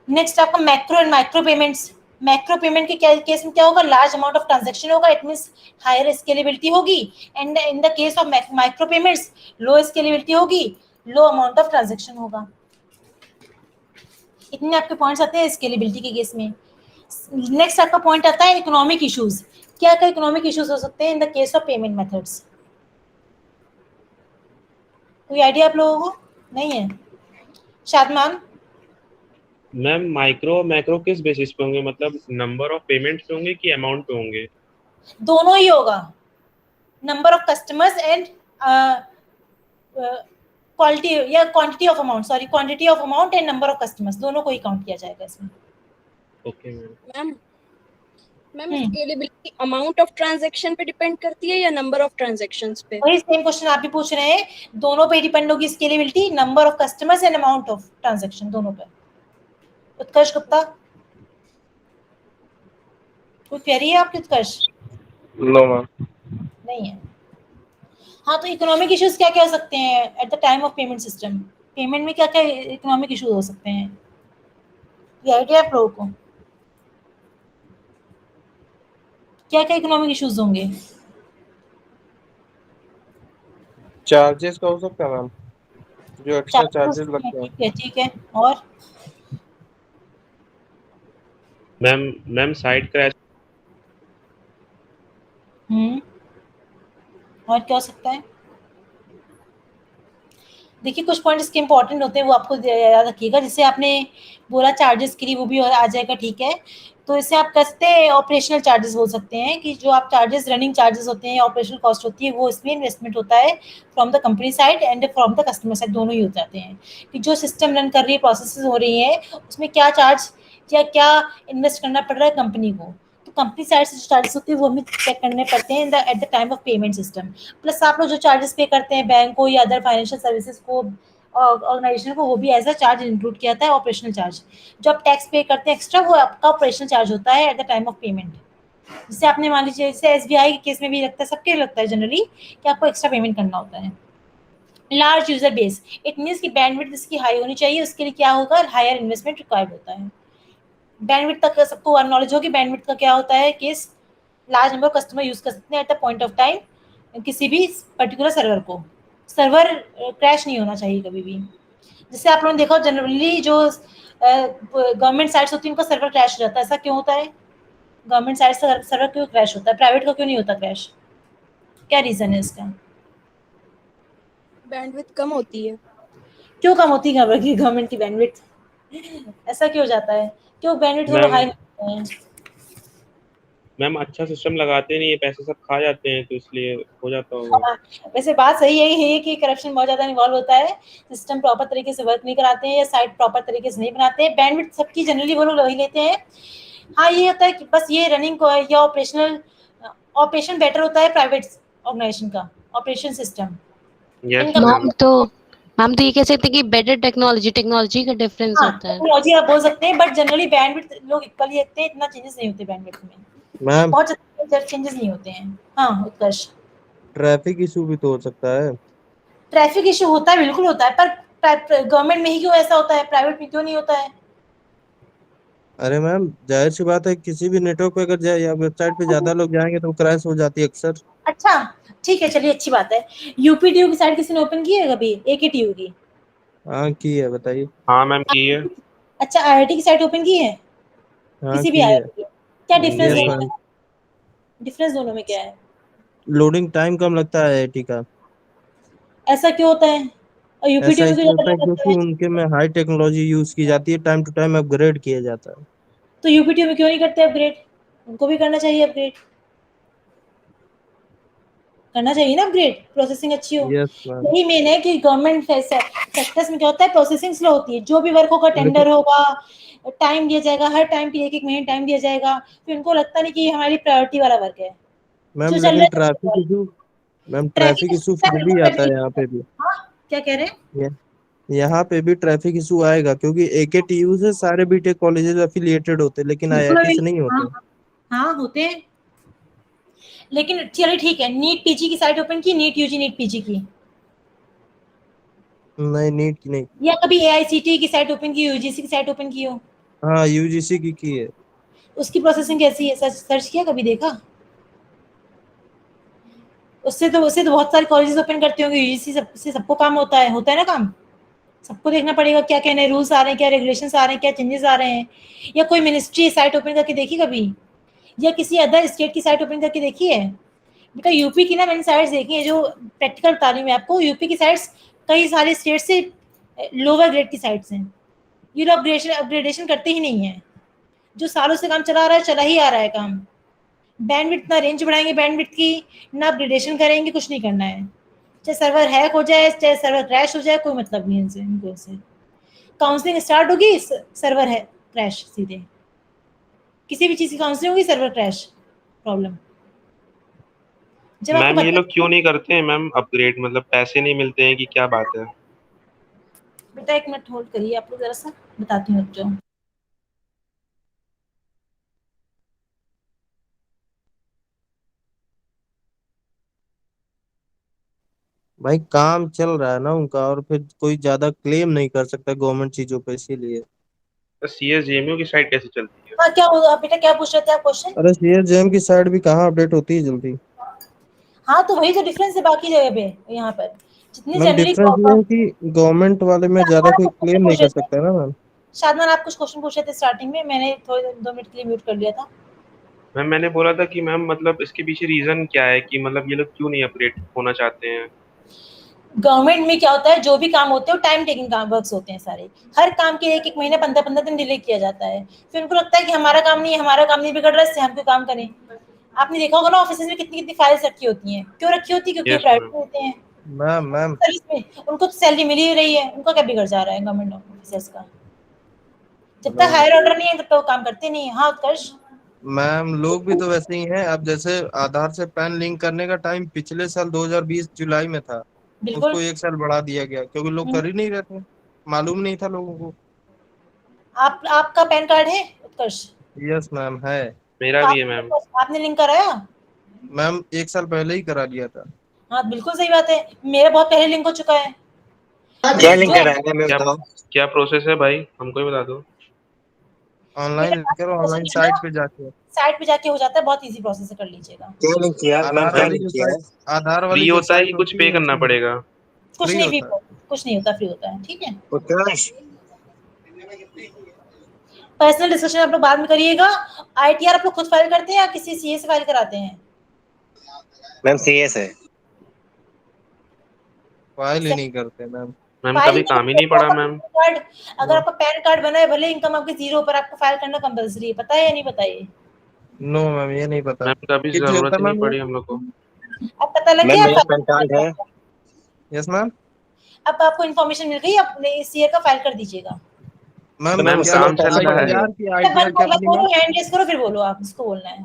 Speaker 1: नेक्स्ट आपका macro and micro payments. Macro payment के केस में क्या होगा, लार्ज अमाउंट ऑफ ट्रांजैक्शन होगा, इट मींस हायर स्केलेबिलिटी होगी, and in the case of micro payments low scalability होगी, लो अमाउंट ऑफ ट्रांजैक्शन होगा। इतने आपके पॉइंट्स आते हैं स्केलेबिलिटी के केस में। नेक्स्ट आपका पॉइंट आता है इकोनॉमिक इश्यूज। क्या क्या इकोनॉमिक इश्यूज हो सकते हैं in the case of payment methods? कोई आइडिया आप लोगों को? नहीं है? शादमान?
Speaker 2: मैम माइक्रो मैक्रो किस बेसिस पे होंगे, मतलब नंबर ऑफ पेमेंट्स पे होंगे कि अमाउंट पे होंगे?
Speaker 1: दोनों ही होगा, number of customers and quality या quantity of amount, sorry quantity of amount and number of customers, दोनों को ही काउंट किया जाएगा इसमें।
Speaker 2: Okay ma'am.
Speaker 10: Ma'am ma'am scalability amount of transaction पे डिपेंड करती है या नंबर ऑफ ट्रांजैक्शंस पे?
Speaker 1: वही सेम क्वेश्चन आप भी पूछ रहे हैं, दोनों पे डिपेंड होगी scalability, number of customers and amount of transaction, दोनों पे। उत्कर्ष गुप्ता, कोई क्वेरी है आपकी उत्कर्ष?
Speaker 4: No ma'am.
Speaker 1: नहीं है। हाँ, तो इकोनॉमिक इश्यूज क्या क्या हो सकते हैं at the time of payment system? Payment में क्या क्या इकोनॉमिक इश्यूज हो सकते हैं? ये आइडिया आप लोगों को? क्या क्या इकोनॉमिक इश्यूज होंगे?
Speaker 4: चार्जेस का हो सकता है मैम, जो एक्स्ट्रा चार्जेस लगते हैं।
Speaker 1: ठीक है, ठीक है। और
Speaker 2: मैम साइट क्रैश।
Speaker 1: और क्या हो सकता है? देखिए कुछ पॉइंट इसके इंपॉर्टेंट होते हैं, वो आपको याद रखिएगा। जैसे आपने बोला चार्जेस के लिए, वो भी आ जाएगा, ठीक है। तो इससे आप कह सकते हैं ऑपरेशनल चार्जेस बोल सकते हैं, कि जो आप चार्जेस रनिंग चार्जेस होते हैं या ऑपरेशनल कॉस्ट होती है, वो इसमें इन्वेस्टमेंट होता है from the company side and from the customer side, दोनों ही हो जाते हैं। कि जो सिस्टम रन कर रही है, प्रोसेसेस हो रही है, उसमें क्या चार्ज या क्या इन्वेस्ट करना पड़ रहा है कंपनी को, तो कंपनी साइड से जो चार्जेस होते हैं वो हमें चेक करने पड़ते हैं at the time of payment system. Plus आप लोग जो चार्जेस पे करते हैं बैंक को या अदर फाइनेंशियल सर्विसेज को, ऑर्गेनाइजेशन को, वो भी एज अ चार्ज इंक्लूड किया जाता है, ऑपरेशनल चार्ज। जो आप टैक्स पे करते हैं एक्स्ट्रा, वो आपका ऑपरेशनल चार्ज होता है at the time of payment. जैसे आपने मान लीजिए, जैसे एसबीआई के केस में भी लगता है, सबके लगता है जनरली, कि आपको एक्स्ट्रा पेमेंट करना होता है। Large user base, it means कि बैंडविड्थ इसकी हाई होनी चाहिए, उसके लिए क्या होगा, हायर इन्वेस्टमेंट रिक्वायर्ड होता है। बैंडविड्थ तक सबको नॉलेज होगी, बैंडविड्थ का क्या होता है case, large number customer use कर सकते हैं eight the point of time किसी भी पर्टिकुलर सर्वर को। सर्वर क्रैश नहीं होना चाहिए कभी भी। जैसे आप लोगों ने देखा जनरली जो गवर्नमेंट साइट्स होती है, उनका सर्वर क्रैश हो जाता है। ऐसा क्यों होता है? गवर्नमेंट साइट से सर्वर क्यों क्रैश होता है, प्राइवेट का क्यों नहीं होता क्रैश? क्या रीजन है इसका?
Speaker 10: बैंडविड्थ कम होती है।
Speaker 1: क्यों कम होती है गवर्नमेंट की बैंडविड्थ? ऐसा क्यों हो जाता है? क्यों बैंडविड्थ थोड़ा हाई होता है?
Speaker 2: मैम अच्छा सिस्टम लगाते नहीं है, पैसे सब खा जाते हैं, तो इसलिए हो जाता होगा।
Speaker 1: वैसे बात सही है कि करप्शन बहुत ज्यादा इन्वॉल्व होता है, सिस्टम प्रॉपर तरीके से वर्क नहीं कराते हैं या साइट प्रॉपर तरीके से नहीं बनाते हैं। बैंडविड्थ सबकी जनरली वो लोग वही लेते हैं। हाँ, ये होता है कि बस ये रनिंग को या ऑपरेशन बेटर होता है प्राइवेट ऑर्गेनाइजेशन का ऑपरेशन सिस्टम।
Speaker 6: मैम तो ये कह सकते हैं कि बेटर टेक्नोलॉजी का डिफरेंस होता है।
Speaker 1: टेक्नोलॉजी आप बोल सकते हैं, बट जनरली बैंडविड्थ लोग इक्वली रखते हैं, इतना चेंजेस नहीं होते बैंडविड्थ में,
Speaker 4: मैम
Speaker 1: बहुत ज्यादा चेंजेस नहीं होते हैं। हाँ उत्कर्ष,
Speaker 4: ट्रैफिक इशू भी तो हो सकता है।
Speaker 1: ट्रैफिक इशू होता है, बिल्कुल होता है, पर गवर्नमेंट में ही क्यों ऐसा होता है, प्राइवेट में क्यों नहीं होता है?
Speaker 4: अरे मैम जाहिर सी बात है, किसी भी नेटवर्क पे अगर जाए या वेबसाइट पे ज्यादा लोग जाएंगे तो क्रैश हो जाती है अक्सर।
Speaker 1: अच्छा ठीक है, चलिए अच्छी बात है। यूपीटीयू की साइट किसी ने ओपन की है कभी, एकेटीयू की?
Speaker 4: हाँ की है, बताइए।
Speaker 2: हाँ मैम की है।
Speaker 1: अच्छा, आईआईटी की साइट ओपन की है?
Speaker 4: हाँ
Speaker 1: किसी भी
Speaker 4: की है।
Speaker 1: आईआईटी की? क्या डिफरेंस
Speaker 4: यस
Speaker 1: दोनों में?
Speaker 4: मैम,
Speaker 1: क्या है?
Speaker 4: लोडिंग टाइम कम लगता है आईआईटी का।
Speaker 1: ऐसा क्यों होता है? और
Speaker 4: ऐसा
Speaker 1: यूपीटीयू में क्यों
Speaker 4: इसलिए
Speaker 1: ज्यादा
Speaker 4: होता है
Speaker 1: लेट लगता
Speaker 4: क्योंकि
Speaker 1: है?
Speaker 4: उनके में हाई टेक्नोलॉजी यूज की जाती है, टाइम टू टाइम अपग्रेड किया जाता है।
Speaker 1: तो यूपीटीयू में क्यों नहीं करते अपग्रेड? उनको भी करना चाहिए अपग्रेड, करना चाहिए ना अपग्रेड, प्रोसेसिंग अच्छी हो।
Speaker 4: Yes ma'am.
Speaker 1: यही मेन है कि गवर्नमेंट सेक्टर्स में क्या होता है, प्रोसेसिंग स्लो होती है। जो भी वर्क होगा,
Speaker 4: लेकिन
Speaker 1: टेंडर होगा, टाइम दिया जाएगा, हर टाइम पे एक महीने टाइम दिया जाएगा, फिर उनको लगता नहीं कि ये हमारी प्रायोरिटी वाला वर्क है,
Speaker 4: मैम
Speaker 1: जो चल
Speaker 4: लेकिन
Speaker 1: रहा
Speaker 4: ट्रैफिक इशू फिर भी आता है यहाँ पे भी।
Speaker 1: हाँ, क्या कह रहे हैं?
Speaker 4: यहाँ पे भी ट्रैफिक इशू आएगा क्योंकि एकेटीयू से सारे बीटेक कॉलेजेस अफिलिएटेड होते हैं, लेकिन
Speaker 1: बिल्कुल
Speaker 4: आईआईटी से नहीं होते।
Speaker 1: हाँ होते हैं, लेकिन चलिए ठीक है। नीट पीजी की साइट ओपन की, नीट यूजी नीट पीजी की?
Speaker 4: नहीं, नीट की नहीं।
Speaker 1: या कभी एआईसीटी की साइट ओपन की, यूजीसी की साइट ओपन की हो?
Speaker 4: हाँ यूजीसी की है।
Speaker 1: उसकी प्रोसेसिंग कैसी है? सर्च किया, कभी देखा? उससे तो बहुत सारे कॉलेजेस ओपन करते होंगे, यूजीसी से सबको काम होता है ना काम। सबको देखना पड़ेगा क्या क्या नए रूल्स आ रहे हैं, क्या रेगुलेशंस आ रहे हैं, क्या चेंजेस आ रहे हैं। या कोई मिनिस्ट्री साइट ओपन करके देखी कभी, या किसी अदर स्टेट की साइट ओपन करके देखी है? बेटा यूपी की ना मैंने साइट्स देखी है, जो प्रैक्टिकल तालीम है आपको। यूपी की साइट्स कई सारे स्टेट से लोअर ग्रेड की साइट्स हैं। ये लोग अपग्रेडेशन करते ही नहीं है। जो सालों से काम चला आ रहा है, चला ही आ रहा है काम। बैंडविड्थ ना रेंज बढ़ाएंगे बैंडविड्थ की, ना अपग्रेडेशन करेंगे, कुछ नहीं करना है। चाहे सर्वर हैक हो जाए, चाहे सर्वर क्रैश हो जाए, कोई मतलब नहीं है इनसे, इनको से। काउंसलिंग स्टार्ट होगी, सर्वर है क्रैश सीधे। किसी भी चीज की काउंसलिंग होगी, सर्वर क्रैश, प्रॉब्लम। जब आपको
Speaker 2: मैम ये लोग
Speaker 1: बता,
Speaker 2: क्यों नहीं करते हैं मैम अपग्रेड? मतलब पैसे नहीं मिलते हैं कि क्या बात है?
Speaker 1: बेटा एक मिनट होल्ड करिए, आप लोग जरा सा बताती हूँ, रुक जाओ।
Speaker 11: भाई काम चल रहा है ना उनका, और फिर कोई ज्यादा क्लेम नहीं कर सकता गवर्नमेंट चीजों पे, इसीलिए।
Speaker 2: सीएसजेएमयू की साइट कैसे चलती है?
Speaker 1: हाँ, क्या होगा बेटा, क्या पूछ रहे थे आप क्वेश्चन?
Speaker 11: अरे सीएसजेएम की साइड भी कहाँ अपडेट होती है जल्दी।
Speaker 1: हाँ, तो वही तो डिफरेंस है बाकी जगह पे। यहाँ पर जितनी
Speaker 11: मैम
Speaker 1: जनरली
Speaker 11: डिफरेंस ये है कि गवर्नमेंट वाले में ज्यादा कोई क्लेम नहीं कर सकता है ना मैम।
Speaker 1: शादमान, आप कुछ क्वेश्चन पूछ रहे थे स्टार्टिंग में, मैंने थोड़े 2 मिनट के लिए म्यूट कर लिया था।
Speaker 2: मैम मैंने बोला था कि मैम मतलब इसके पीछे रीजन क्या है कि मतलब ये लोग क्यों नहीं अपग्रेड होना चाहते हैं?
Speaker 1: गवर्नमेंट में क्या होता है, जो भी काम होते हैं वो टाइम टेकिंग काम वर्क्स होते हैं सारे। हर काम के एक एक महीने 15-15 दिन डिले किया जाता है। फिर उनको लगता है कि हमारा काम नहीं बिगड़ रहा है, इससे हम क्यों काम करें। आपने देखा होगा ना, ऑफिस में कितनी कितनी फाइल्स रखी होती हैं। क्यों रखी होती है? क्योंकि वो
Speaker 2: यस
Speaker 1: प्राइवेट
Speaker 2: मैम।
Speaker 1: में होते हैं।
Speaker 11: मैम मैम
Speaker 1: सर्विस में उनको तो सैलरी मिल ही रही है, उनका क्या बिगड़ जा रहा है गवर्नमेंट ऑफिसर्स का। जब तक
Speaker 11: हेलो
Speaker 1: हायर ऑर्डर नहीं है, तब तक वो काम करते नहीं है। हाँ उत्कर्ष।
Speaker 11: मैम, लोग भी तो वैसे ही हैं। अब जैसे आधार से पैन लिंक करने का टाइम पिछले साल 2020 जुलाई में था,
Speaker 1: बिल्कुल।
Speaker 11: उसको 1 साल बढ़ा दिया गया क्योंकि लोग
Speaker 1: हम्म।
Speaker 11: कर ही नहीं रहे थे, मालूम नहीं था लोगों को।
Speaker 1: आपका पैन कार्ड है उत्कर्ष?
Speaker 11: यस मैम है।
Speaker 2: मेरा
Speaker 1: तो
Speaker 2: भी है मैम।
Speaker 1: आपने लिंक कराया?
Speaker 11: मैम 1 साल पहले ही करा लिया था।
Speaker 1: हाँ, बिल्कुल सही बात है। मेरा बहुत पहले लिंक हो चुका है।
Speaker 8: क्या लिंक
Speaker 1: जो
Speaker 8: कराया मैं
Speaker 2: क्या
Speaker 8: बताओ।
Speaker 2: क्या प्रोसेस है भाई, हमको ही बता दो।
Speaker 11: ऑनलाइन करो, ऑनलाइन साइट पे जाके।
Speaker 1: साइट पे जाके हो जाता है, बहुत इजी प्रोसेस है, कर लीजिएगा।
Speaker 8: क्या लिंक किया मैम,
Speaker 11: आधार
Speaker 8: क्या
Speaker 11: वाली
Speaker 8: लिंक
Speaker 11: जो
Speaker 8: किया
Speaker 11: साइट
Speaker 8: है?
Speaker 11: आधार
Speaker 2: फ्री
Speaker 11: वाली जो
Speaker 2: होता है कि
Speaker 11: साइट
Speaker 2: कुछ
Speaker 11: होती
Speaker 2: पे
Speaker 11: है
Speaker 2: करना
Speaker 11: उसमें
Speaker 2: पड़ेगा?
Speaker 1: कुछ
Speaker 11: फ्री
Speaker 1: नहीं, फ्री
Speaker 11: होता है।
Speaker 1: कुछ नहीं होता, फ्री होता है, ठीक है।
Speaker 8: उत्कर्ष
Speaker 1: पर्सनल डिस्कशन आप लोग बाद में करिएगा। आईटीआर आप लोग खुद फाइल करते हैं या किसी सीए से फाइल कराते हैं?
Speaker 8: मैम सीएस है।
Speaker 11: फाइल ही नहीं करते मैम।
Speaker 2: मैम
Speaker 1: फाइल
Speaker 2: कभी काम ही नहीं पड़ा मैम।
Speaker 1: कार्ड, अगर आपका पैन कार्ड बना है, भले इनकम आपकी जीरो पर, आपको फाइल करना कंपलसरी है, पता है या नहीं बताइए?
Speaker 11: नो मैम, ये नहीं पता।
Speaker 2: मैम कभी
Speaker 11: किस लिए
Speaker 2: जरूरत
Speaker 11: होता
Speaker 2: ही
Speaker 11: है
Speaker 2: नहीं
Speaker 11: मैम ये?
Speaker 2: पड़ी हम लोग को।
Speaker 1: अब पता लग
Speaker 8: मैम
Speaker 1: गया
Speaker 8: मेरा
Speaker 1: आपका?
Speaker 8: पैन कार्ड है।
Speaker 11: Yes ma'am.
Speaker 1: अब आपको इन्फॉर्मेशन मिल गई, अपने इस ईयर का फाइल कर दीजिएगा।
Speaker 11: मैम
Speaker 8: तो मैम
Speaker 2: मैम
Speaker 8: उससे
Speaker 11: क्या
Speaker 8: मेरा
Speaker 2: काम चल
Speaker 8: पैसा
Speaker 2: रहा
Speaker 8: कटेगा।
Speaker 2: है।
Speaker 11: आईटीआर की आईटीआर क्या बनी मैम?
Speaker 1: हैंड रेस करो, फिर बोलो आप जिसको बोलना है।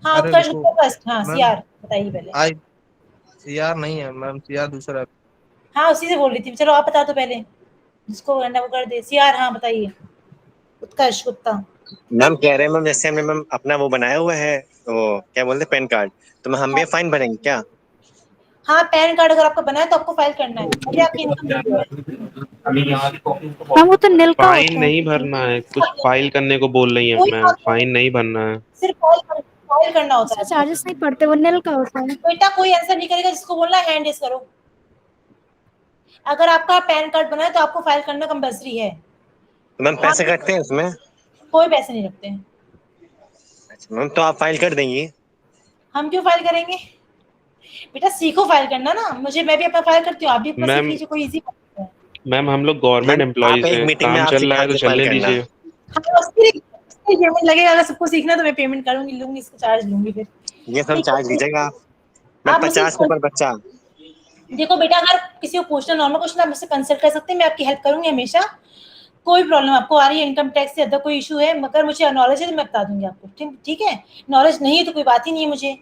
Speaker 1: हाँ
Speaker 11: अरे
Speaker 1: उत्कर्ष
Speaker 11: रुको
Speaker 1: फर्स्ट, हाँ
Speaker 11: मैम,
Speaker 1: सीआर बताइए पहले।
Speaker 11: आई सीआर नहीं है मैम, सीआर दूसरा है।
Speaker 1: हाँ, उसी से बोल रही थी, चलो आप बता दो पहले, जिसको करना वो कर दे। सीआर, हाँ बताइए। उत्कर्ष गुप्ता।
Speaker 8: मैम कह रहे हैं मैम, जैसे हमने मैम अपना वो बनाया हुआ है, वो क्या बोलते हैं पैन कार्ड, तो मैम हम भी फाइन भरेंगे क्या?
Speaker 1: हाँ, पैन कार्ड अगर आपका बना है तो आपको फाइल करना है, अभी आपकी इनकम जीरो है।
Speaker 6: हाँ, वो तो निल का
Speaker 2: फाइन
Speaker 6: होता है।
Speaker 2: नहीं भरना है, कुछ फाइल करने को बोल रही है
Speaker 1: कोई
Speaker 2: मैम,
Speaker 1: बात नहीं,
Speaker 2: फाइन नहीं भरना है।
Speaker 1: सिर्फ फाइल करना होता है
Speaker 6: उसमें
Speaker 1: आपको।
Speaker 6: चार्जेस नहीं पड़ते, वो निल का होता है।
Speaker 1: बेटा कोई आंसर नहीं करेगा, जिसको बोलना है हैंड रेस करो। अगर आपका पैन कार्ड बना है तो आपको फाइल करना कंपलसरी है।
Speaker 8: तो मैम
Speaker 1: हाँ,
Speaker 8: पैसे कटते हैं उसमें?
Speaker 1: कोई पैसे नहीं रखते हैं।
Speaker 8: अच्छा मैम, तो आप फाइल कर देंगी?
Speaker 1: हम क्यों फाइल करेंगे? बेटा सीखो फाइल करना ना, मैं भी अपना फाइल करती हूँ, आप भी अपना सीख
Speaker 2: मैम
Speaker 1: लीजिए, कोई इजी बात है।
Speaker 2: मैम हम लोग गवर्नमेंट
Speaker 8: मैम आप
Speaker 2: एम्प्लॉयज
Speaker 8: एक
Speaker 2: हैं,
Speaker 8: मीटिंग में
Speaker 2: काम
Speaker 8: आप
Speaker 2: चल रहा
Speaker 8: सिखा
Speaker 2: है तो
Speaker 8: दीजिए फाइल
Speaker 2: चलने
Speaker 8: करना।
Speaker 2: दीजिए।
Speaker 1: हाँ, उसके लिए पेमेंट लगेगा, अगर सबको सीखना है तो मैं पेमेंट करूंगी, लूंगी, इसका चार्ज लूंगी फिर।
Speaker 8: ये सब
Speaker 1: ठीक
Speaker 8: चार्ज
Speaker 1: है,
Speaker 8: लीजिएगा आप? मैम
Speaker 1: आप मुझसे
Speaker 8: 50 पर बच्चा।
Speaker 1: देखो बेटा, अगर किसी को पूछना नॉर्मल क्वेश्चन, आप मुझसे कंसल्ट कर सकते हैं, मैं आपकी हेल्प करूंगी हमेशा। कोई प्रॉब्लम आपको आ रही है, इनकम टैक्स से अदर कोई इशू है, मगर मुझे नॉलेज है तो मैं बता दूंगी आपको। ठीक है। नॉलेज नहीं है तो कोई बात ही नहीं है मुझे,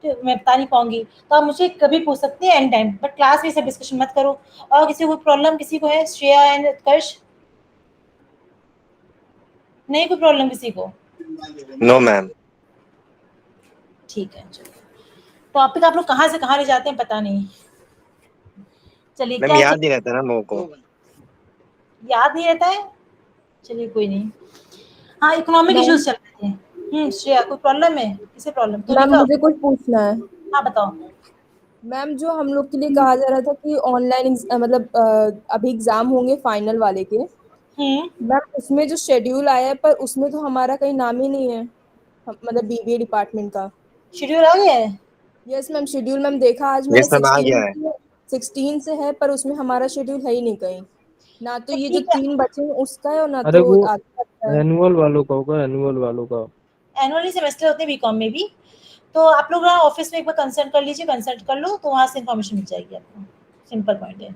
Speaker 1: तो मैं बता नहीं पाऊंगी। तो आप मुझे कभी पूछ सकते हैं एनी टाइम, बट क्लास में सब डिस्कशन मत करो। और किसी को प्रॉब्लम, किसी को है? श्रेया एंड उत्कर्ष, नहीं कोई प्रॉब्लम किसी को?
Speaker 8: No ma'am.
Speaker 1: ठीक है, चलिए। टॉपिक आप लोग कहाँ से कहाँ ले जाते हैं पता नहीं। चलिए,
Speaker 8: मैम
Speaker 1: क्या
Speaker 8: याद नहीं रहता ना हम लोगों को।
Speaker 1: याद नहीं रहता है? चलिए कोई नहीं। हाँ, इकोनॉमिक
Speaker 9: मैम
Speaker 1: इश्यूज चल रहे हैं। श्रेया, कोई प्रॉब्लम है? किसे प्रॉब्लम? तो
Speaker 9: मैम
Speaker 1: निका,
Speaker 9: मुझे कुछ पूछना है।
Speaker 1: हाँ बताओ।
Speaker 9: मैम जो हम लोग के लिए कहा जा रहा था कि ऑनलाइन मतलब अभी एग्जाम होंगे फाइनल वाले के, मैम उसमें जो शेड्यूल आया है पर उसमें तो हमारा कहीं नाम ही नहीं है, मतलब बीबीए डिपार्टमेंट का।
Speaker 1: शेड्यूल आ गया है?
Speaker 9: यस मैम, शेड्यूल मैम देखा आज मैंने,
Speaker 8: यस मैम आ गया है।
Speaker 9: 16 से है पर उसमें हमारा शेड्यूल है ही नहीं कहीं, ना तो ये जो
Speaker 1: ठीक है,
Speaker 9: 3 बचे हैं उसका है और ना
Speaker 4: अरे
Speaker 9: तो
Speaker 4: वो
Speaker 9: आगे का है।
Speaker 4: एनुअल वालों का होगा, एनुअल वालों का।
Speaker 1: एनुअली सेमेस्टर होते हैं बीकॉम में भी। तो आप लोग ना ऑफिस में एक बार कंसल्ट कर लीजिए, कंसल्ट कर लो तो वहाँ से इन्फॉर्मेशन मिल जाएगी आपको। सिंपल पॉइंट है,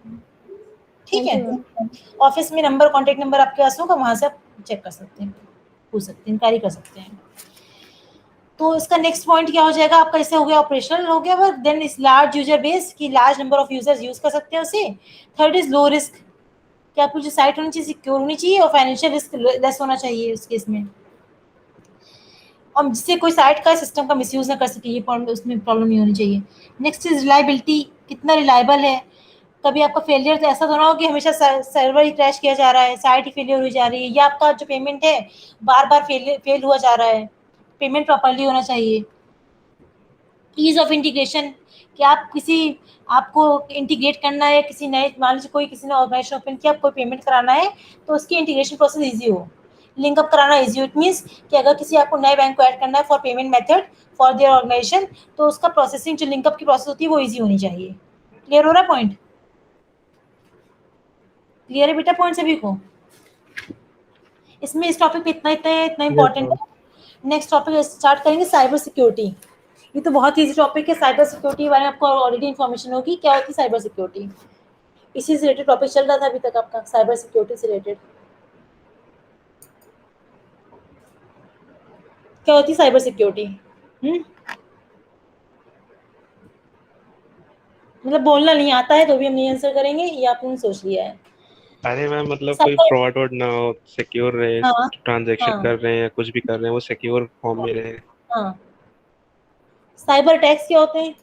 Speaker 1: ठीक
Speaker 9: थैंक
Speaker 1: है।
Speaker 9: You ma'am.
Speaker 1: ऑफिस में नंबर, कॉन्टेक्ट नंबर आपके पास होगा, वहाँ से आप चेक कर सकते हैं, पूछ सकते हैं, इंक्वायरी कर सकते हैं। तो इसका नेक्स्ट पॉइंट क्या हो जाएगा आपका? इससे हो गया ऑपरेशनल, हो गया वर्क। देन इस लार्ज यूजर बेस की large number of users use कर सकते हैं उसे। थर्ड इज लो रिस्क, कि आपकी जो साइट होनी चाहिए सिक्योर होनी चाहिए और फाइनेंशियल रिस्क लेस होना चाहिए उस केस में, और जिससे कोई साइट का सिस्टम का मिसयूज ना कर सके, ये पॉइंट उसमें प्रॉब्लम नहीं होनी चाहिए। नेक्स्ट इज रिलायबिलिटी, कितना रिलायबल है। कभी आपका फेलियर तो ऐसा तो ना हो कि हमेशा सर्वर ही क्रैश किया जा रहा है, साइट ही फेलियर हुई जा रही है, या आपका जो पेमेंट है बार बार फेल हुआ जा रहा है। पेमेंट प्रॉपरली होना चाहिए। ईज ऑफ इंटीग्रेशन, कि आप किसी, आपको इंटीग्रेट करना है किसी नए, मान लीजिए कोई किसी ने ऑर्गेनाइजेशन ओपन किया, आपको पेमेंट कराना है तो उसकी इंटीग्रेशन प्रोसेस ईजी हो, लिंकअप कराना ईजी हो। इट मीन्स कि अगर किसी आपको नए बैंक को ऐड करना है for payment method for their organisation, तो उसका प्रोसेसिंग जो लिंकअप की प्रोसेस होती है वो ईजी होनी चाहिए। क्लियर हो रहा है पॉइंट? क्लियर है बेटा पॉइंट सभी को? इसमें इस टॉपिक पे इतना इतना
Speaker 4: यस
Speaker 1: इंपॉर्टेंट
Speaker 4: मैम।
Speaker 1: है। नेक्स्ट टॉपिक स्टार्ट करेंगे, साइबर सिक्योरिटी। ये तो बहुत ईजी टॉपिक है। साइबर सिक्योरिटी के बारे में आपको ऑलरेडी इन्फॉर्मेशन होगी, क्या होती है साइबर सिक्योरिटी। इसी से रिलेटेड टॉपिक चल रहा था अभी तक आपका, साइबर सिक्योरिटी से रिलेटेड। क्या होती है साइबर सिक्योरिटी? मतलब बोलना नहीं आता है तो भी हम नहीं आंसर करेंगे, ये आपने सोच लिया है।
Speaker 2: अरे मैम मतलब कोई
Speaker 1: साइबर,
Speaker 2: फ्रॉड वॉड ना हो, सिक्योर रहे,
Speaker 1: हाँ
Speaker 2: ट्रांजैक्शन
Speaker 1: हाँ
Speaker 2: कर रहे हैं या कुछ भी कर रहे हैं वो सिक्योर फॉर्म में रहे।
Speaker 1: हाँ। साइबर अटैक्स क्या होते हैं?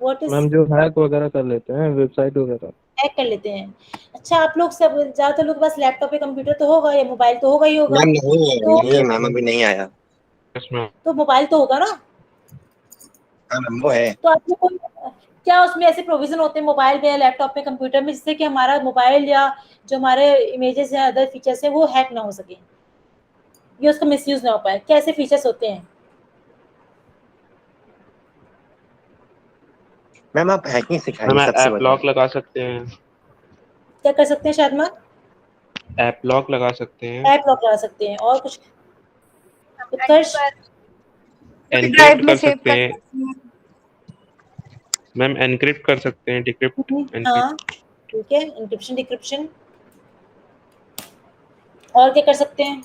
Speaker 1: व्हाट इज,
Speaker 4: मैम जो हैक वगैरह कर लेते हैं वेबसाइट वगैरह।
Speaker 1: हैक कर लेते हैं। अच्छा, आप लोग सब ज्यादातर लोग के पास लैपटॉप या कंप्यूटर तो होगा या मोबाइल तो होगा ही होगा।
Speaker 8: मैम नहीं है,
Speaker 1: तो
Speaker 8: नहीं है मैम, अभी नहीं आया।
Speaker 2: Yes ma'am.
Speaker 1: तो मोबाइल तो होगा ना?
Speaker 8: हाँ मैम वो है।
Speaker 1: तो आप लोग को क्या उसमें ऐसे प्रोविजन होते हैं मोबाइल में या लैपटॉप में कंप्यूटर में, जिससे कि हमारा मोबाइल या जो हमारे इमेजेस या अदर फीचर्स हैं वो हैक ना हो सके या उसका मिसयूज ना हो पाए? क्या ऐसे फीचर्स होते हैं?
Speaker 8: मैम आप हैकिंग
Speaker 2: मैम
Speaker 8: सिखाइए सबसे
Speaker 2: ऐप
Speaker 8: बढ़िया।
Speaker 2: लॉक लगा सकते हैं,
Speaker 1: क्या कर सकते हैं शायद?
Speaker 2: ऐप लॉक लगा सकते हैं,
Speaker 1: ऐप लॉक लगा सकते हैं, और कुछ? उत्कर्ष?
Speaker 2: एनक्रिप्ट कर सकते हैं मैम, एनक्रिप्ट कर सकते हैं, डिक्रिप्ट,
Speaker 1: हाँ
Speaker 2: एनक्रिप्ट,
Speaker 1: ठीक है, इंक्रिप्शन डिक्रिप्शन। और क्या कर सकते हैं?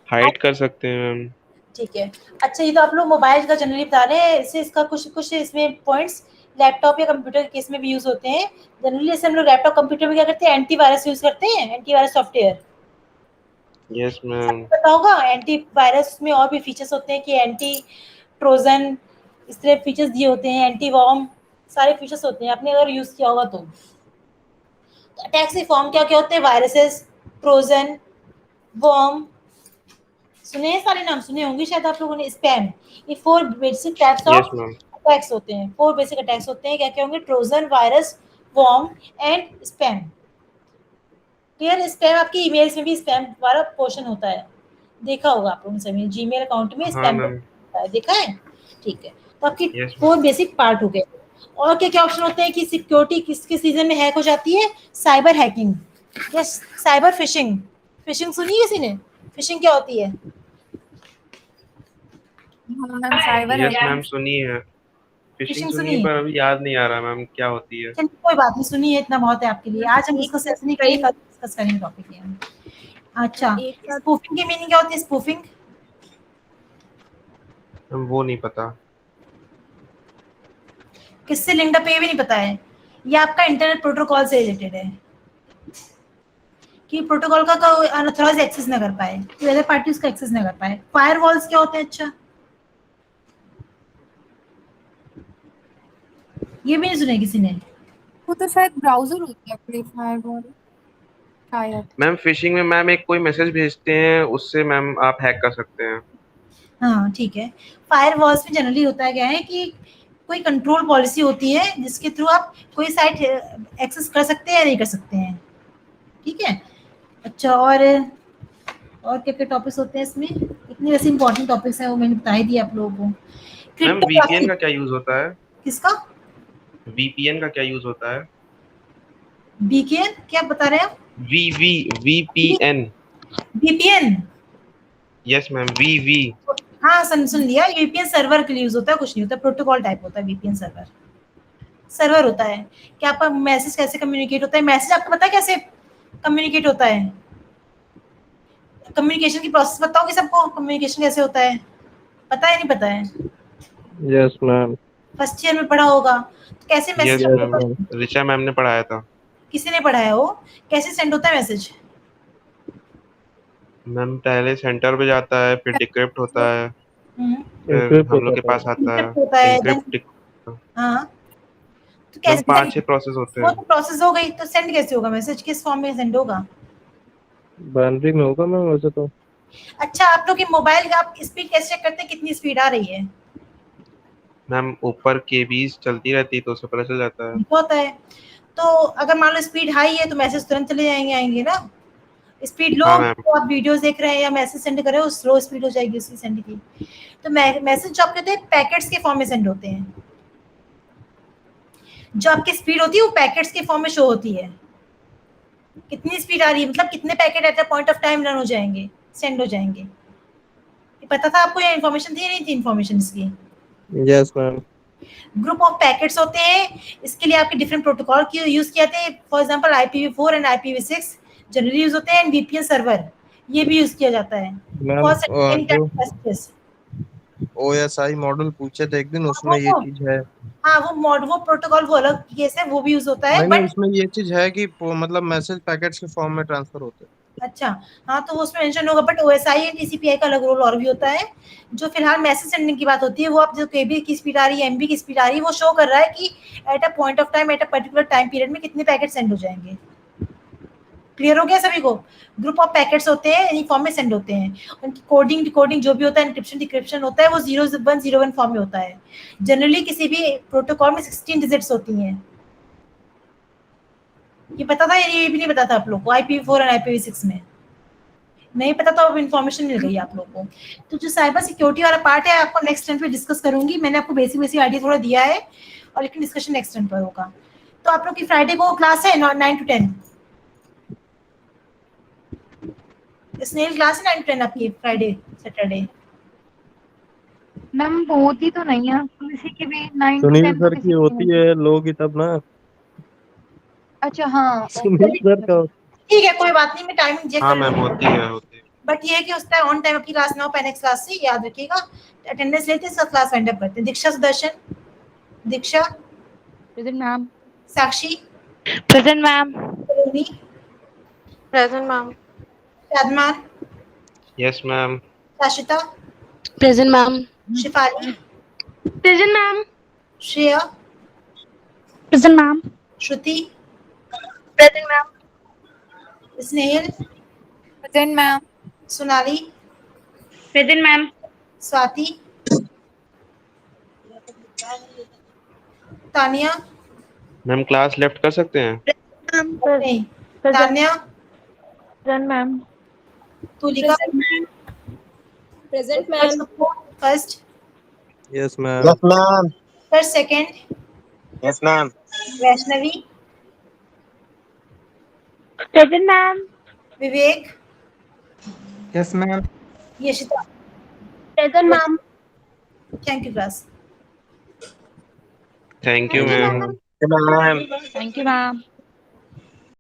Speaker 2: हाइड कर सकते हैं मैम।
Speaker 1: ठीक है। अच्छा, ये तो आप लोग मोबाइल का जनरली बता रहे हैं, इससे इसका कुछ कुछ इसमें पॉइंट्स लैपटॉप या कंप्यूटर के केस में भी यूज होते हैं। जनरली जैसे हम लोग लैपटॉप कंप्यूटर में क्या करते हैं, एंटीवायरस यूज करते हैं, एंटीवायरस सॉफ्टवेयर।
Speaker 2: Yes ma'am.
Speaker 1: सबको पता होगा एंटीवायरस में और भी फीचर्स होते हैं कि एंटी ट्रोजन, इस तरह फीचर्स दिए होते हैं, एंटी वॉर्म, सारे फीचर्स होते हैं, आपने अगर यूज किया होगा तो। अटैक्स के फॉर्म क्या क्या होते हैं? वायरसेस, ट्रोजन, वॉर्म, सुने हैं सारे नाम, सुने होंगे शायद आप लोगों ने। स्पैम, ये 4 basic types
Speaker 2: yes
Speaker 1: of
Speaker 2: ma'am.
Speaker 1: Attacks होते हैं। 4 बेसिक अटैक्स होते हैं, क्या क्या होंगे? Trojan, virus, worm and spam. Clear? Spam आपकी ईमेल्स में भी स्पैम वाला पोर्शन होता है, देखा होगा आप लोगों ने सभी जीमेल अकाउंट में
Speaker 2: हाँ
Speaker 1: स्पैम
Speaker 2: मैम।
Speaker 1: होता है, देखा है? ठीक है, तो आपकी
Speaker 2: यस
Speaker 1: 4 बेसिक पार्ट हो गए। और क्या क्या ऑप्शन होते हैं कि सिक्योरिटी किसके सीजन में हैक हो जाती है? Cyber hacking, yes, cyber phishing. Fishing सुनी है किसी ने? फिशिंग क्या होती है?
Speaker 7: मैम साइबर
Speaker 2: यस
Speaker 7: है।
Speaker 2: मैम सुनी है, फिशिंग
Speaker 1: फिशिंग
Speaker 2: सुनी
Speaker 1: सुनी
Speaker 2: है
Speaker 1: है?
Speaker 2: पर अभी याद नहीं आ रहा मैम क्या होती है।
Speaker 1: चलिए कोई बात नहीं, सुनिए, इतना बहुत है आपके लिए। आज हम डिस्कस ऐसे नहीं करेंगे, कल डिस्कस करेंगे टॉपिक ये हम। अच्छा,
Speaker 7: एक साथ
Speaker 1: स्पूफिंग की मीनिंग क्या होती है? स्पूफिंग
Speaker 2: मैम वो नहीं पता।
Speaker 1: किससे लिंक्ड अप, ये भी नहीं पता है? ये आपका इंटरनेट प्रोटोकॉल से रिलेटेड है कि प्रोटोकॉल का कोई अनऑथराइज्ड एक्सेस ना कर पाए, कोई अदर पार्टी उसका एक्सेस ना कर पाए। फायरवॉल्स क्या होते हैं? अच्छा, ये भी नहीं सुना किसी ने।
Speaker 7: वो तो शायद ब्राउजर होता है फ्री फायर वाला शायद।
Speaker 2: मैम फिशिंग में मैम एक कोई मैसेज भेजते हैं, उससे मैम आप हैक कर सकते हैं।
Speaker 1: हाँ ठीक है। फायरवॉल्स में जनरली होता है क्या है कि कोई कंट्रोल पॉलिसी होती है जिसके थ्रू आप कोई साइट एक्सेस कर सकते हैं या नहीं कर सकते हैं, ठीक है। अच्छा, और क्या क्या टॉपिक्स होते हैं इसमें? इतने वैसे इंपॉर्टेंट टॉपिक्स हैं, वो मैंने बता ही दिया आप लोगों को।
Speaker 2: मैम
Speaker 1: क्रिप्टोग्राफी
Speaker 2: वीपीएन का क्या यूज होता है?
Speaker 1: किसका?
Speaker 2: वीपीएन का क्या यूज होता है?
Speaker 1: बीकेएन क्या बता रहे हैं आप?
Speaker 2: VPN.
Speaker 1: VPN?
Speaker 2: Yes ma'am, we.
Speaker 1: हाँ सुन लिया। वीपीएन सर्वर के लिए यूज होता है, कुछ नहीं होता, प्रोटोकॉल टाइप होता है। वीपीएन सर्वर होता है कि आपका मैसेज कैसे कम्युनिकेट होता है। मैसेज आपको पता है कैसे कम्युनिकेट होता है? कम्युनिकेशन की प्रोसेस बताओ कि सबको कम्युनिकेशन कैसे होता है, पता है नहीं पता है?
Speaker 4: Yes ma'am.
Speaker 1: फर्स्ट ईयर में पढ़ा होगा। तो कैसे
Speaker 2: yes
Speaker 1: message
Speaker 2: ma'am, Richa ma'am ने पढ़ाया था।
Speaker 1: किसी ने पढ़ाया हो? कैसे सेंड होता है मैसेज?
Speaker 2: मैम पहले सेंटर पे जाता है, फिर डिक्रिप्ट होता है, फिर
Speaker 4: Encrypt
Speaker 2: हम लोग के
Speaker 4: होता
Speaker 2: पास आता है
Speaker 1: Encrypt होता है, then-
Speaker 2: इनक्रिप्ट।
Speaker 1: हाँ तो
Speaker 2: मैम
Speaker 1: कैसे
Speaker 2: 5-6 प्रोसेस होते
Speaker 1: वो
Speaker 2: हैं।
Speaker 1: तो प्रोसेस हो गई, तो सेंड कैसे होगा? मैसेज किस फॉर्म में सेंड होगा?
Speaker 4: बाइनरी में होगा मैम वैसे तो।
Speaker 1: अच्छा, आप लोग के मोबाइल का आप स्पीड कैसे चेक करते हैं, कितनी स्पीड आ रही है?
Speaker 2: मैम ऊपर केबीज चलती रहती है तो उससे पता चल जाता है।
Speaker 1: लिखा होता है। तो अगर मान लो स्पीड हाई है तो मैसेज तुरंत चले आएंगे ना। स्पीड लो
Speaker 2: हाँ मैम।
Speaker 1: तो आप वीडियोस देख रहे हैं या मैसेज सेंड कर रहे हो, स्लो स्पीड हो जाएगी उसकी सेंड की। तो मैसेज जो आपके होते हैं पैकेट्स के फॉर्म में सेंड होते हैं। जो आपकी स्पीड होती है वो पैकेट्स के फॉर्म में शो होती है। कितनी स्पीड आ रही है, मतलब कितने packet eight a point of time run हो जाएंगे, सेंड हो जाएंगे। ये पता था आपको? ये इन्फॉर्मेशन थी नहीं थी इन्फॉर्मेशन इसकी?
Speaker 4: Yes ma'am.
Speaker 1: Group of packets होते हैं, इसके लिए आपके डिफरेंट प्रोटोकॉल की यूज किए जाते हैं। For example IPv4 and IPv6 generally use होते हैं, एंड VPN सर्वर ये भी यूज किया जाता है
Speaker 11: मैम
Speaker 1: फॉर सेंडिंग
Speaker 11: जो
Speaker 1: मैसेजेस।
Speaker 11: OSI मॉडल पूछे थे एक दिन, उसमें ये चीज है।
Speaker 1: हाँ वो प्रोटोकॉल वो अलग केस है, वो भी यूज होता है
Speaker 11: नहीं नहीं,
Speaker 1: बट
Speaker 11: उसमें ये चीज है कि मतलब मैसेज पैकेट्स के फॉर्म में ट्रांसफर होते हैं।
Speaker 1: अच्छा हाँ, तो वो उसमें मेंशन होगा। बट OSI एंड TCP/IP का अलग रोल और भी होता है। जो फिलहाल मैसेज सेंडिंग की बात होती है, वो आप जो KB की स्पीड आ रही है, MB की स्पीड आ रही है, वो शो कर रहा है कि eight a point of time, at a particular time period में कितने पैकेट सेंड हो जाएंगे। क्लियर हो गया सभी को? ग्रुप ऑफ पैकेट्स होते हैं, यानी फॉर्म में सेंड होते हैं। उनकी कोडिंग डिकोडिंग जो भी होता है, एनक्रिप्शन डिक्रिप्शन होता है, वो 0101 फॉर्म में होता है। जनरली किसी भी प्रोटोकॉल में 16 डिजिट्स होती हैं। ये पता था? ये भी नहीं पता था आप लोग को? IPv4 और IPv6 में नहीं पता, तो अब इन्फॉर्मेशन मिल गई आप लोगों को। तो जो साइबर सिक्योरिटी वाला पार्ट है आपको नेक्स्ट टाइम पे डिस्कस करूंगी। मैंने आपको बेसिक आइडिया थोड़ा दिया है, और लेकिन डिस्कशन नेक्स्ट टाइम पर होगा। तो आप लोग की फ्राइडे को क्लास है 9 to 10? स्नेल क्लास है 9 to 10 आपकी फ्राइडे सैटरडे?
Speaker 3: मैम होती तो नहीं है किसी की भी 9 to
Speaker 4: सुनील
Speaker 3: 10 तो
Speaker 4: सर
Speaker 3: किसी
Speaker 4: की
Speaker 3: की
Speaker 4: होती
Speaker 3: नहीं।
Speaker 4: है लोग ही तब ना।
Speaker 3: अच्छा हाँ
Speaker 4: सुनील सर का
Speaker 1: ठीक है, कोई बात नहीं, मैं टाइमिंग चेक
Speaker 2: हाँ
Speaker 1: कर
Speaker 2: मैम
Speaker 1: लूंगी।
Speaker 2: होती है।
Speaker 1: बट ये है कि उस टाइम ऑन टाइम आपकी क्लास ना हो, पेनेक्स क्लास से याद रखिएगा। अटेंडेंस लेते हैं, सब क्लास वाइंड अप करते हैं। Diksha Sudarshan, Diksha,
Speaker 3: present ma'am.
Speaker 1: Sakshi,
Speaker 6: present ma'am.
Speaker 1: Rohini,
Speaker 6: present ma'am.
Speaker 1: Shadman,
Speaker 2: yes ma'am.
Speaker 1: Shashita,
Speaker 6: present ma'am.
Speaker 1: Shifali,
Speaker 6: present ma'am.
Speaker 1: Shreya,
Speaker 6: present ma'am.
Speaker 1: Shruti,
Speaker 6: present ma'am.
Speaker 1: Snehil,
Speaker 7: present ma'am.
Speaker 1: Sonali,
Speaker 6: present ma'am.
Speaker 1: Swati, Tania,
Speaker 2: ma'am class left कर सकते हैं?
Speaker 1: नहीं, Tanya,
Speaker 6: present ma'am.
Speaker 1: Tulika,
Speaker 9: present ma'am.
Speaker 1: First,
Speaker 11: yes ma'am.
Speaker 8: Yes ma'am.
Speaker 1: First second,
Speaker 8: yes ma'am.
Speaker 1: Vaishnavi,
Speaker 6: present ma'am.
Speaker 1: Vivek,
Speaker 11: yes ma'am.
Speaker 1: Yashita.
Speaker 6: Present ma'am.
Speaker 1: Thank you class.
Speaker 2: Thank you ma'am.
Speaker 8: Ma'am.
Speaker 6: Thank you ma'am.